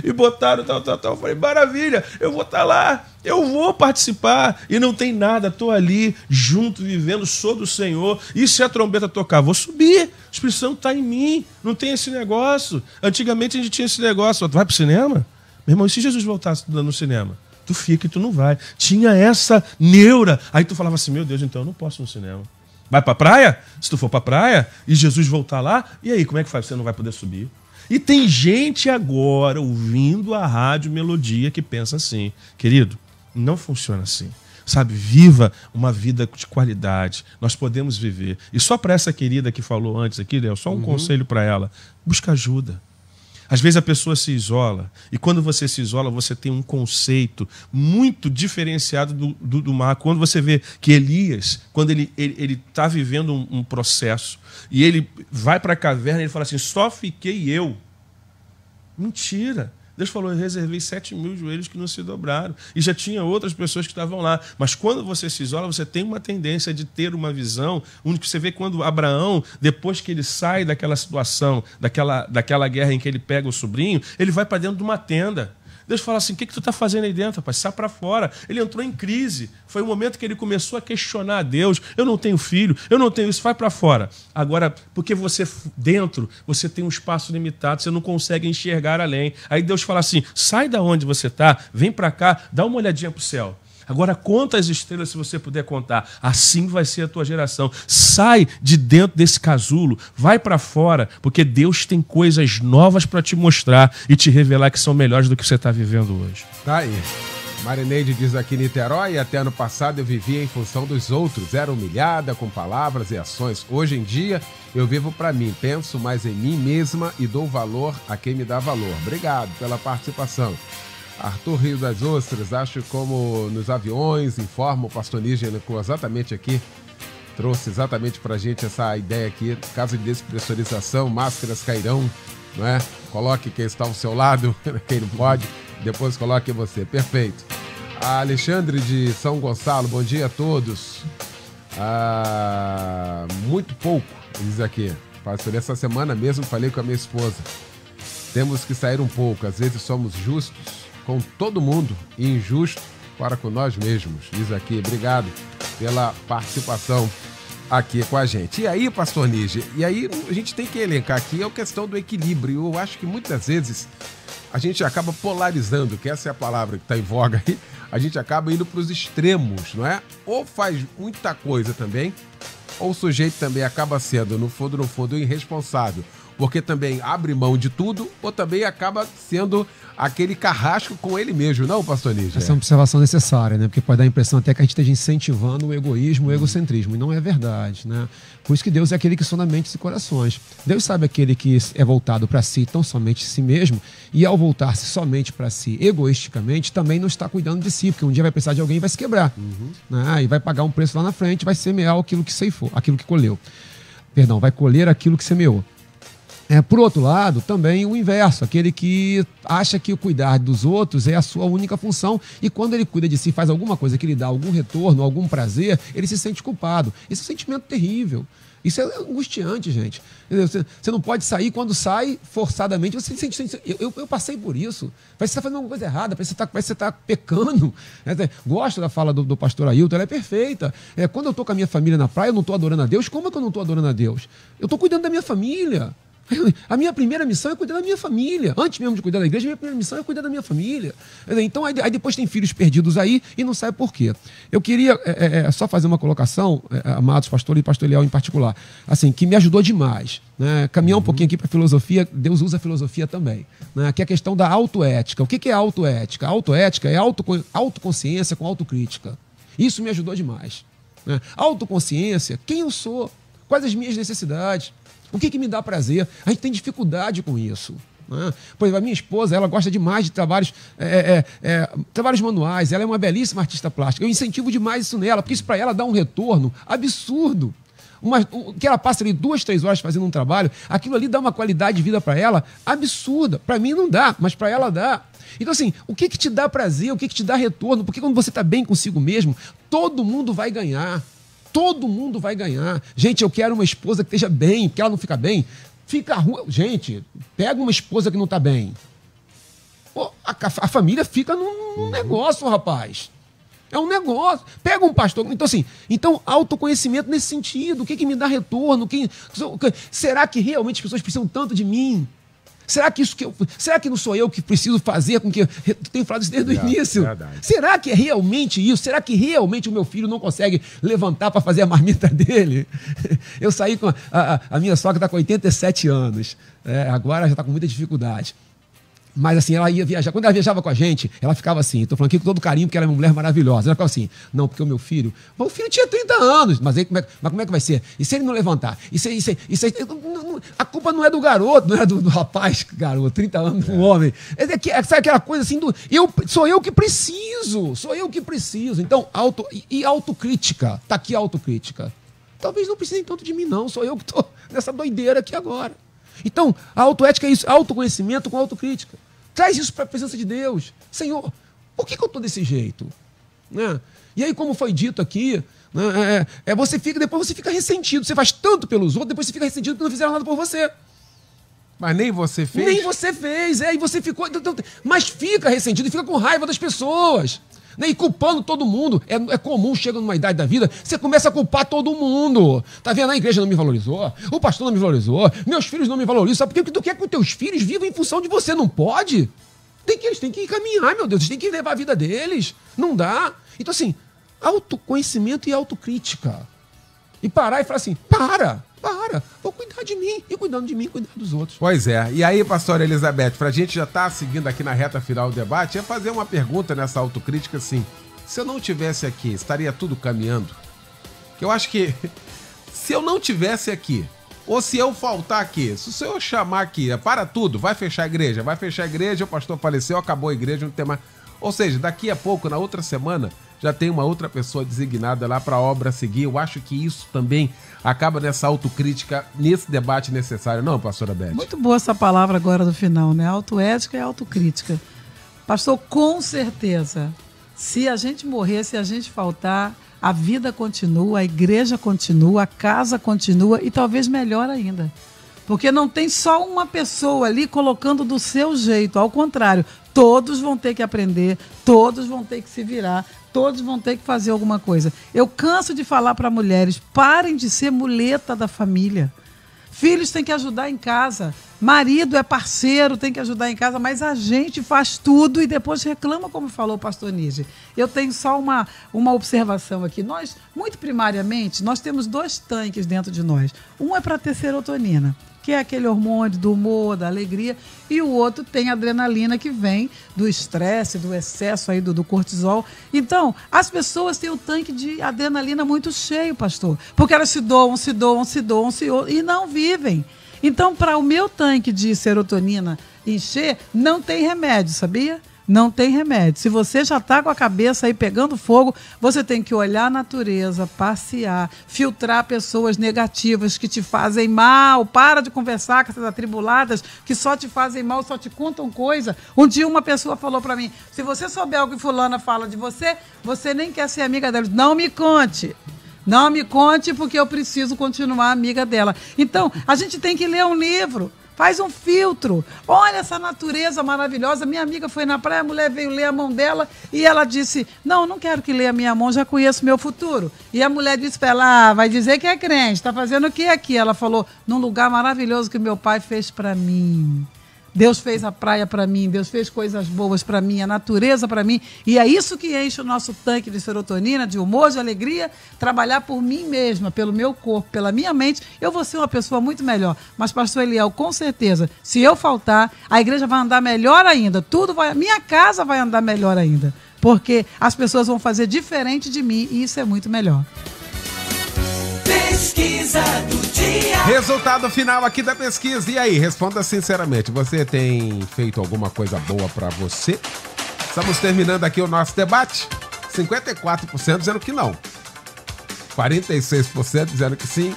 e botaram tal. Eu falei, maravilha, eu vou estar lá, eu vou participar. E não tem nada, estou ali, junto, vivendo, sou do Senhor. E se a trombeta tocar, vou subir. O Espírito Santo está em mim, não tem esse negócio. Antigamente a gente tinha esse negócio, tu vai para o cinema? Meu irmão, e se Jesus voltasse no cinema? Tu fica e tu não vai. Tinha essa neura. Aí tu falava assim, meu Deus, então eu não posso ir no cinema. Vai para a praia? Se tu for para a praia e Jesus voltar lá, e aí, como é que faz? Você não vai poder subir. E tem gente agora ouvindo a Rádio Melodia que pensa assim, querido, não funciona assim. Sabe, viva uma vida de qualidade. Nós podemos viver. E só para essa querida que falou antes aqui, Léo, só um conselho para ela. Busca ajuda. Às vezes a pessoa se isola, e quando você se isola, você tem um conceito muito diferenciado do mar. Quando você vê que Elias, quando ele está vivendo um processo, e ele vai para a caverna e ele fala assim, só fiquei eu. Mentira. Deus falou, eu reservei 7.000 joelhos que não se dobraram. E já tinha outras pessoas que estavam lá. Mas quando você se isola, você tem uma tendência de ter uma visão. Você vê quando Abraão, depois que ele sai daquela situação, daquela guerra em que ele pega o sobrinho, ele vai para dentro de uma tenda. Deus fala assim, o que tu está fazendo aí dentro, rapaz? Sai para fora. Ele entrou em crise. Foi o momento que ele começou a questionar a Deus. Eu não tenho filho, eu não tenho isso, vai para fora. Agora, porque você dentro, você tem um espaço limitado, você não consegue enxergar além. Aí Deus fala assim, sai da onde você está, vem para cá, dá uma olhadinha para o céu. Agora conta as estrelas se você puder contar. Assim vai ser a tua geração. Sai de dentro desse casulo, vai para fora, porque Deus tem coisas novas para te mostrar e te revelar que são melhores do que você está vivendo hoje. Tá aí. Marineide diz aqui: Niterói, até ano passado eu vivia em função dos outros, era humilhada com palavras e ações. Hoje em dia eu vivo para mim, penso mais em mim mesma e dou valor a quem me dá valor. Obrigado pela participação. Arthur Rio das Ostras, acho como nos aviões, informa o pastor Níger, exatamente aqui, trouxe exatamente pra gente essa ideia aqui, caso de despressurização, máscaras cairão, não é? Coloque quem está ao seu lado, quem não pode, depois coloque você. Perfeito. A Alexandre de São Gonçalo, bom dia a todos. Muito pouco, diz aqui. Pastor, essa semana mesmo falei com a minha esposa. Temos que sair um pouco, às vezes somos justos com todo mundo e injusto para com nós mesmos. Diz aqui, obrigado pela participação aqui com a gente. E aí, pastor Níger, e aí a gente tem que elencar aqui a questão do equilíbrio. Eu acho que muitas vezes a gente acaba polarizando, que essa é a palavra que está em voga aí, a gente acaba indo para os extremos, não é? Ou faz muita coisa também, ou o sujeito também acaba sendo, no fundo, irresponsável, porque também abre mão de tudo, ou também acaba sendo aquele carrasco com ele mesmo, não, pastor Níger? Essa é uma observação necessária, né? Porque pode dar a impressão até que a gente esteja incentivando o egoísmo, o egocentrismo, e não é verdade, né? Por isso que Deus é aquele que sonda mentes e corações. Deus sabe aquele que é voltado para si, tão somente si mesmo, e ao voltar-se somente para si, egoisticamente, também não está cuidando de si, porque um dia vai precisar de alguém e vai se quebrar, né? E vai pagar um preço lá na frente, vai semear aquilo que ceifou, aquilo que colheu. Perdão, vai colher aquilo que semeou. Por outro lado, também o inverso, aquele que acha que o cuidar dos outros é a sua única função e quando ele cuida de si, faz alguma coisa que lhe dá algum retorno, algum prazer, ele se sente culpado. Esse é um sentimento terrível. Isso é angustiante, gente. Você não pode sair, quando sai, forçadamente, você se sente... Eu passei por isso. Parece que você está fazendo alguma coisa errada, parece que você está pecando. Gosto da fala do pastor Ailton, ela é perfeita. Quando eu estou com a minha família na praia, eu não estou adorando a Deus. Como é que eu não estou adorando a Deus? Eu estou cuidando da minha família. A minha primeira missão é cuidar da minha família. Antes mesmo de cuidar da igreja, a minha primeira missão é cuidar da minha família. Então, aí depois tem filhos perdidos aí e não sabe por quê. Eu queria só fazer uma colocação, amados pastor e pastor Eliel em particular, assim, que me ajudou demais. Né? Caminhar um pouquinho aqui para a filosofia, Deus usa a filosofia também. Né? Que é a questão da autoética. O que é autoética? A autoética é autoconsciência com autocrítica. Isso me ajudou demais. Né? Autoconsciência, quem eu sou? Quais as minhas necessidades? O que me dá prazer? A gente tem dificuldade com isso. Né? Por exemplo, a minha esposa, ela gosta demais de trabalhos manuais, ela é uma belíssima artista plástica. Eu incentivo demais isso nela, porque isso para ela dá um retorno absurdo. Que ela passa ali 2, 3 horas fazendo um trabalho, aquilo ali dá uma qualidade de vida para ela absurda. Para mim não dá, mas para ela dá. Então, assim, o que te dá prazer, o que te dá retorno? Porque quando você está bem consigo mesmo, todo mundo vai ganhar. Todo mundo vai ganhar. Gente, eu quero uma esposa que esteja bem, porque ela não fica bem. Fica ruim. Gente, pega uma esposa que não está bem. Pô, a família fica num negócio, rapaz. É um negócio. Pega um pastor. Então, assim, autoconhecimento nesse sentido. O que me dá retorno? Será que realmente as pessoas precisam tanto de mim? Será que não sou eu que preciso fazer com que... Eu tenho falado isso desde o início. Verdade. Será que é realmente isso? Será que realmente o meu filho não consegue levantar para fazer a marmita dele? Eu saí com... A minha sogra está com 87 anos. Agora já está com muita dificuldade. Mas assim, ela ia viajar. Quando ela viajava com a gente, ela ficava assim. Estou falando aqui com todo carinho, porque ela é uma mulher maravilhosa. Ela ficava assim, não, porque o meu filho tinha 30 anos. Mas aí como é que vai ser? E se ele não levantar? A culpa não é do garoto, não é do rapaz, garoto, 30 anos, um homem. Sabe aquela coisa assim sou eu que preciso. Então, autocrítica. Está aqui a autocrítica. Talvez não precisem tanto de mim, não. Sou eu que estou nessa doideira aqui agora. Então, a autoética é isso, autoconhecimento com autocrítica. Traz isso para a presença de Deus. Senhor, por que eu estou desse jeito? Né? E aí, como foi dito aqui, né, depois você fica ressentido. Você faz tanto pelos outros, depois você fica ressentido porque não fizeram nada por você. Mas nem você fez? Nem você fez, e você ficou... Mas fica ressentido e fica com raiva das pessoas. Né? E culpando todo mundo. É comum, chega numa idade da vida, você começa a culpar todo mundo. Tá vendo? A igreja não me valorizou, o pastor não me valorizou, meus filhos não me valorizam. Sabe por quê? Porque tu quer que os teus filhos vivam em função de você. Não pode. Eles têm que caminhar, meu Deus. Eles têm que levar a vida deles. Não dá. Então, assim, autoconhecimento e autocrítica. E parar e falar assim, para. agora vou cuidar de mim, e cuidando de mim, cuidar dos outros. Pois é. E aí, pastora Elizabeth, pra gente já estar seguindo aqui na reta final do debate, é fazer uma pergunta nessa autocrítica assim: se eu não tivesse aqui, estaria tudo caminhando? Que eu acho que se eu não tivesse aqui, ou se eu faltar aqui, se o senhor chamar aqui, para tudo, vai fechar a igreja, o pastor faleceu, acabou a igreja, não tem mais. Ou seja, daqui a pouco, na outra semana, já tem uma outra pessoa designada lá para a obra seguir. Eu acho que isso também acaba nessa autocrítica, nesse debate necessário. Não, pastora Beth? Muito boa essa palavra agora do final, né? Autoética e autocrítica. Pastor, com certeza, se a gente morrer, se a gente faltar, a vida continua, a igreja continua, a casa continua e talvez melhor ainda. Porque não tem só uma pessoa ali colocando do seu jeito, ao contrário, todos vão ter que aprender, todos vão ter que se virar, todos vão ter que fazer alguma coisa. Eu canso de falar para mulheres, parem de ser muleta da família. Filhos têm que ajudar em casa, marido é parceiro, tem que ajudar em casa, mas a gente faz tudo e depois reclama, como falou o pastor Nige. Eu tenho só uma observação aqui. Nós, muito primariamente, nós temos 2 tanques dentro de nós. Um é para ter serotonina, que é aquele hormônio do humor, da alegria, e o outro tem adrenalina, que vem do estresse, do excesso aí do cortisol. Então, as pessoas têm o tanque de adrenalina muito cheio, pastor, porque elas se doam e não vivem. Então, para o meu tanque de serotonina encher, não tem remédio, sabia? Não tem remédio. Se você já está com a cabeça aí pegando fogo, você tem que olhar a natureza, passear, filtrar pessoas negativas que te fazem mal. Para de conversar com essas atribuladas que só te fazem mal, só te contam coisa. Um dia uma pessoa falou para mim: se você souber o que fulana fala de você, você nem quer ser amiga dela. Não me conte. Não me conte, porque eu preciso continuar amiga dela. Então, a gente tem que ler um livro. Faz um filtro. Olha essa natureza maravilhosa. Minha amiga foi na praia, a mulher veio ler a mão dela e ela disse: não quero que leia a minha mão, já conheço meu futuro. E a mulher disse para ela: vai dizer que é crente, está fazendo o que aqui? Ela falou: num lugar maravilhoso que meu pai fez para mim. Deus fez a praia para mim, Deus fez coisas boas para mim, a natureza para mim. E é isso que enche o nosso tanque de serotonina, de humor, de alegria. Trabalhar por mim mesma, pelo meu corpo, pela minha mente, eu vou ser uma pessoa muito melhor. Mas, pastor Eliel, com certeza, se eu faltar, a igreja vai andar melhor ainda. Minha casa vai andar melhor ainda. Porque as pessoas vão fazer diferente de mim e isso é muito melhor. Pesquisa do dia. Resultado final aqui da pesquisa. E aí, responda sinceramente, você tem feito alguma coisa boa pra você? Estamos terminando aqui o nosso debate. 54% dizendo que não. 46% dizendo que sim.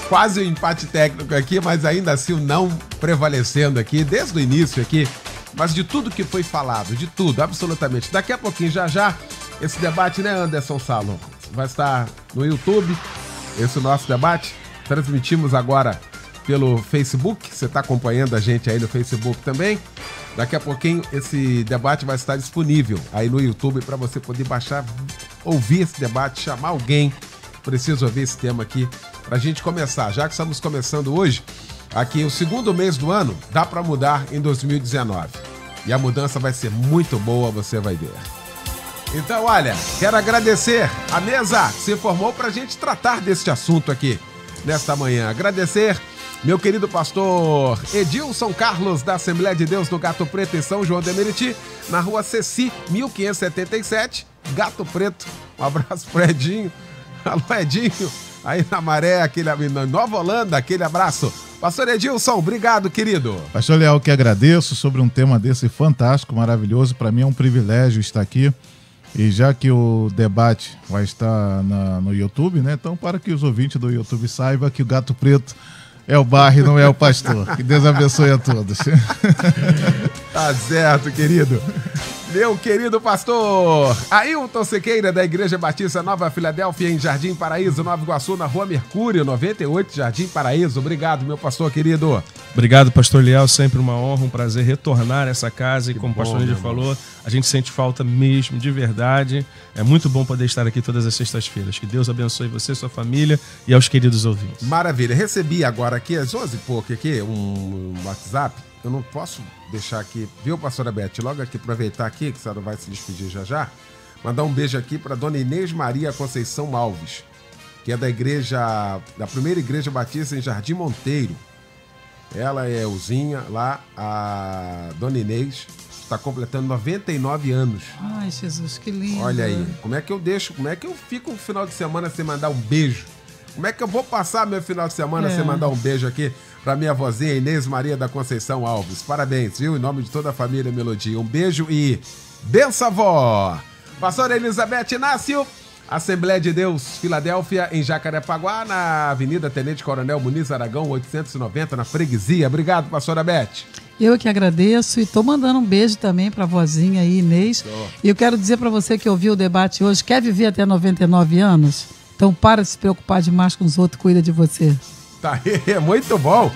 Quase o empate técnico aqui, mas ainda assim o não prevalecendo aqui, desde o início aqui. Mas de tudo que foi falado, de tudo, absolutamente. Daqui a pouquinho, já, esse debate, né, Anderson Salo? Vai estar no YouTube. Esse é o nosso debate. Transmitimos agora pelo Facebook. Você está acompanhando a gente aí no Facebook também. Daqui a pouquinho esse debate vai estar disponível aí no YouTube para você poder baixar, ouvir esse debate, chamar alguém. Preciso ouvir esse tema aqui para a gente começar. Já que estamos começando hoje, aqui o 2º mês do ano, dá para mudar em 2019. E a mudança vai ser muito boa, você vai ver. Então, olha, quero agradecer a mesa que se formou para a gente tratar deste assunto aqui nesta manhã. Agradecer meu querido pastor Edilson Carlos, da Assembleia de Deus no Gato Preto, em São João de Meriti, na rua Ceci, 1577, Gato Preto. Um abraço pro Edinho. Alô, Edinho, aí na Maré, na Nova Holanda, aquele abraço. Pastor Edilson, obrigado, querido. Pastor Leal, que agradeço sobre um tema desse fantástico, maravilhoso. Para mim é um privilégio estar aqui. E já que o debate vai estar no YouTube, né? Então, para que os ouvintes do YouTube saibam que o Gato Preto é o bairro e não é o pastor. Que Deus abençoe a todos. Tá certo, querido. Meu querido pastor Ailton Sequeira, da Igreja Batista Nova Filadélfia, em Jardim Paraíso, Nova Iguaçu, na Rua Mercúrio, 98, Jardim Paraíso. Obrigado, meu pastor querido. Obrigado, pastor Leal. Sempre uma honra, um prazer retornar a essa casa. E como o pastor Lídio falou, a gente sente falta mesmo, de verdade. É muito bom poder estar aqui todas as sextas-feiras. Que Deus abençoe você, sua família e aos queridos ouvintes. Maravilha. Recebi agora aqui, às 11 e pouco, aqui, um WhatsApp. Eu não posso deixar aqui, viu, pastora Beth? Logo aqui, aproveitar aqui, que a senhora vai se despedir já. Mandar um beijo aqui para dona Inês Maria Conceição Alves. que é da primeira igreja batista em Jardim Monteiro. Ela é Elzinha, lá, a Dona Inês, está completando 99 anos. Ai, Jesus, que lindo. Olha aí, como é que eu fico no final de semana sem mandar um beijo? Como é que eu vou passar meu final de semana sem mandar um beijo aqui para minha vozinha Inês Maria da Conceição Alves? Parabéns, viu? Em nome de toda a família Melodia. Um beijo e benção, vó! Pastora Elizabeth Inácio, Assembleia de Deus, Filadélfia, em Jacarepaguá, na Avenida Tenente Coronel Muniz Aragão, 890, na Freguesia. Obrigado, pastora Beth. Eu que agradeço e tô mandando um beijo também pra vozinha aí, Inês. E eu quero dizer para você que ouviu o debate hoje, quer viver até 99 anos? Então para de se preocupar demais com os outros, cuida de você. Tá aí, muito bom.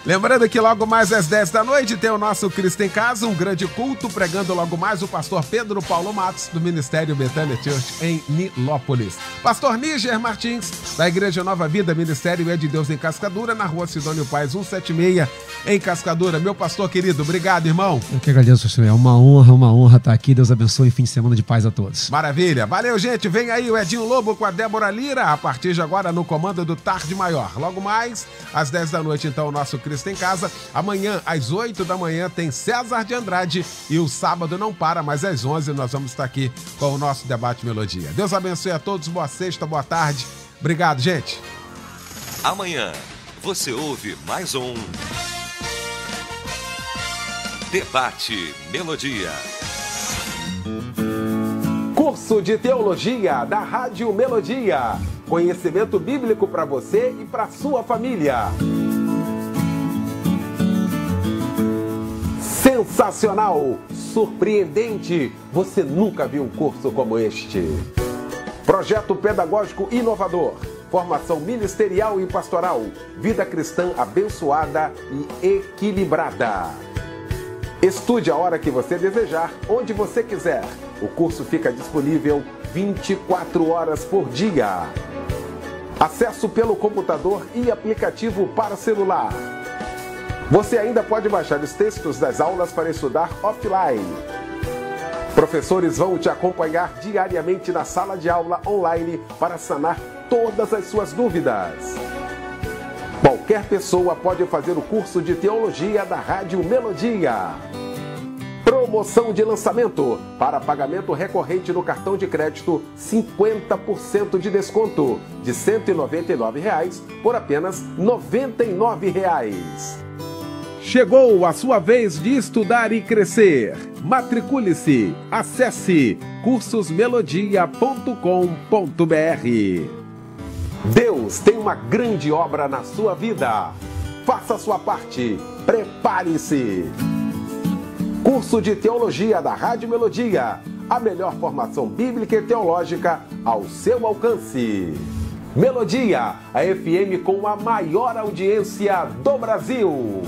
Lembrando que logo mais às 10 da noite tem o nosso Cristo em Casa, um grande culto, pregando logo mais o pastor Pedro Paulo Matos, do Ministério Betânia Church, em Nilópolis. Pastor Níger Martins, da Igreja Nova Vida, Ministério É de Deus em Cascadura, na rua Sidônio Paz, 176, em Cascadura. Meu pastor querido, obrigado, irmão. Eu que agradeço, senhor. É uma honra estar aqui. Deus abençoe e fim de semana de paz a todos. Maravilha. Valeu, gente. Vem aí o Edinho Lobo com a Débora Lira, a partir de agora no comando do Tarde Maior. Logo mais, às 10 da noite, então, o nosso Cristo em Casa. Amanhã, às 8 da manhã, tem César de Andrade e o sábado não para, mas às 11 nós vamos estar aqui com o nosso Debate Melodia. Deus abençoe a todos, boa sexta, boa tarde. Obrigado, gente. Amanhã você ouve mais um Debate Melodia. Curso de Teologia da Rádio Melodia. Conhecimento bíblico para você e para sua família. Sensacional, surpreendente, você nunca viu um curso como este. Projeto pedagógico inovador, formação ministerial e pastoral, vida cristã abençoada e equilibrada. Estude a hora que você desejar, onde você quiser. O curso fica disponível 24 horas por dia. Acesso pelo computador e aplicativo para celular. Você ainda pode baixar os textos das aulas para estudar offline. Professores vão te acompanhar diariamente na sala de aula online para sanar todas as suas dúvidas. Qualquer pessoa pode fazer o curso de Teologia da Rádio Melodia. Promoção de lançamento. Para pagamento recorrente no cartão de crédito, 50% de desconto. De R$ 199 por apenas R$ 99. Chegou a sua vez de estudar e crescer. Matricule-se. Acesse cursosmelodia.com.br. Deus tem uma grande obra na sua vida. Faça a sua parte. Prepare-se. Curso de Teologia da Rádio Melodia. A melhor formação bíblica e teológica ao seu alcance. Melodia, a FM com a maior audiência do Brasil.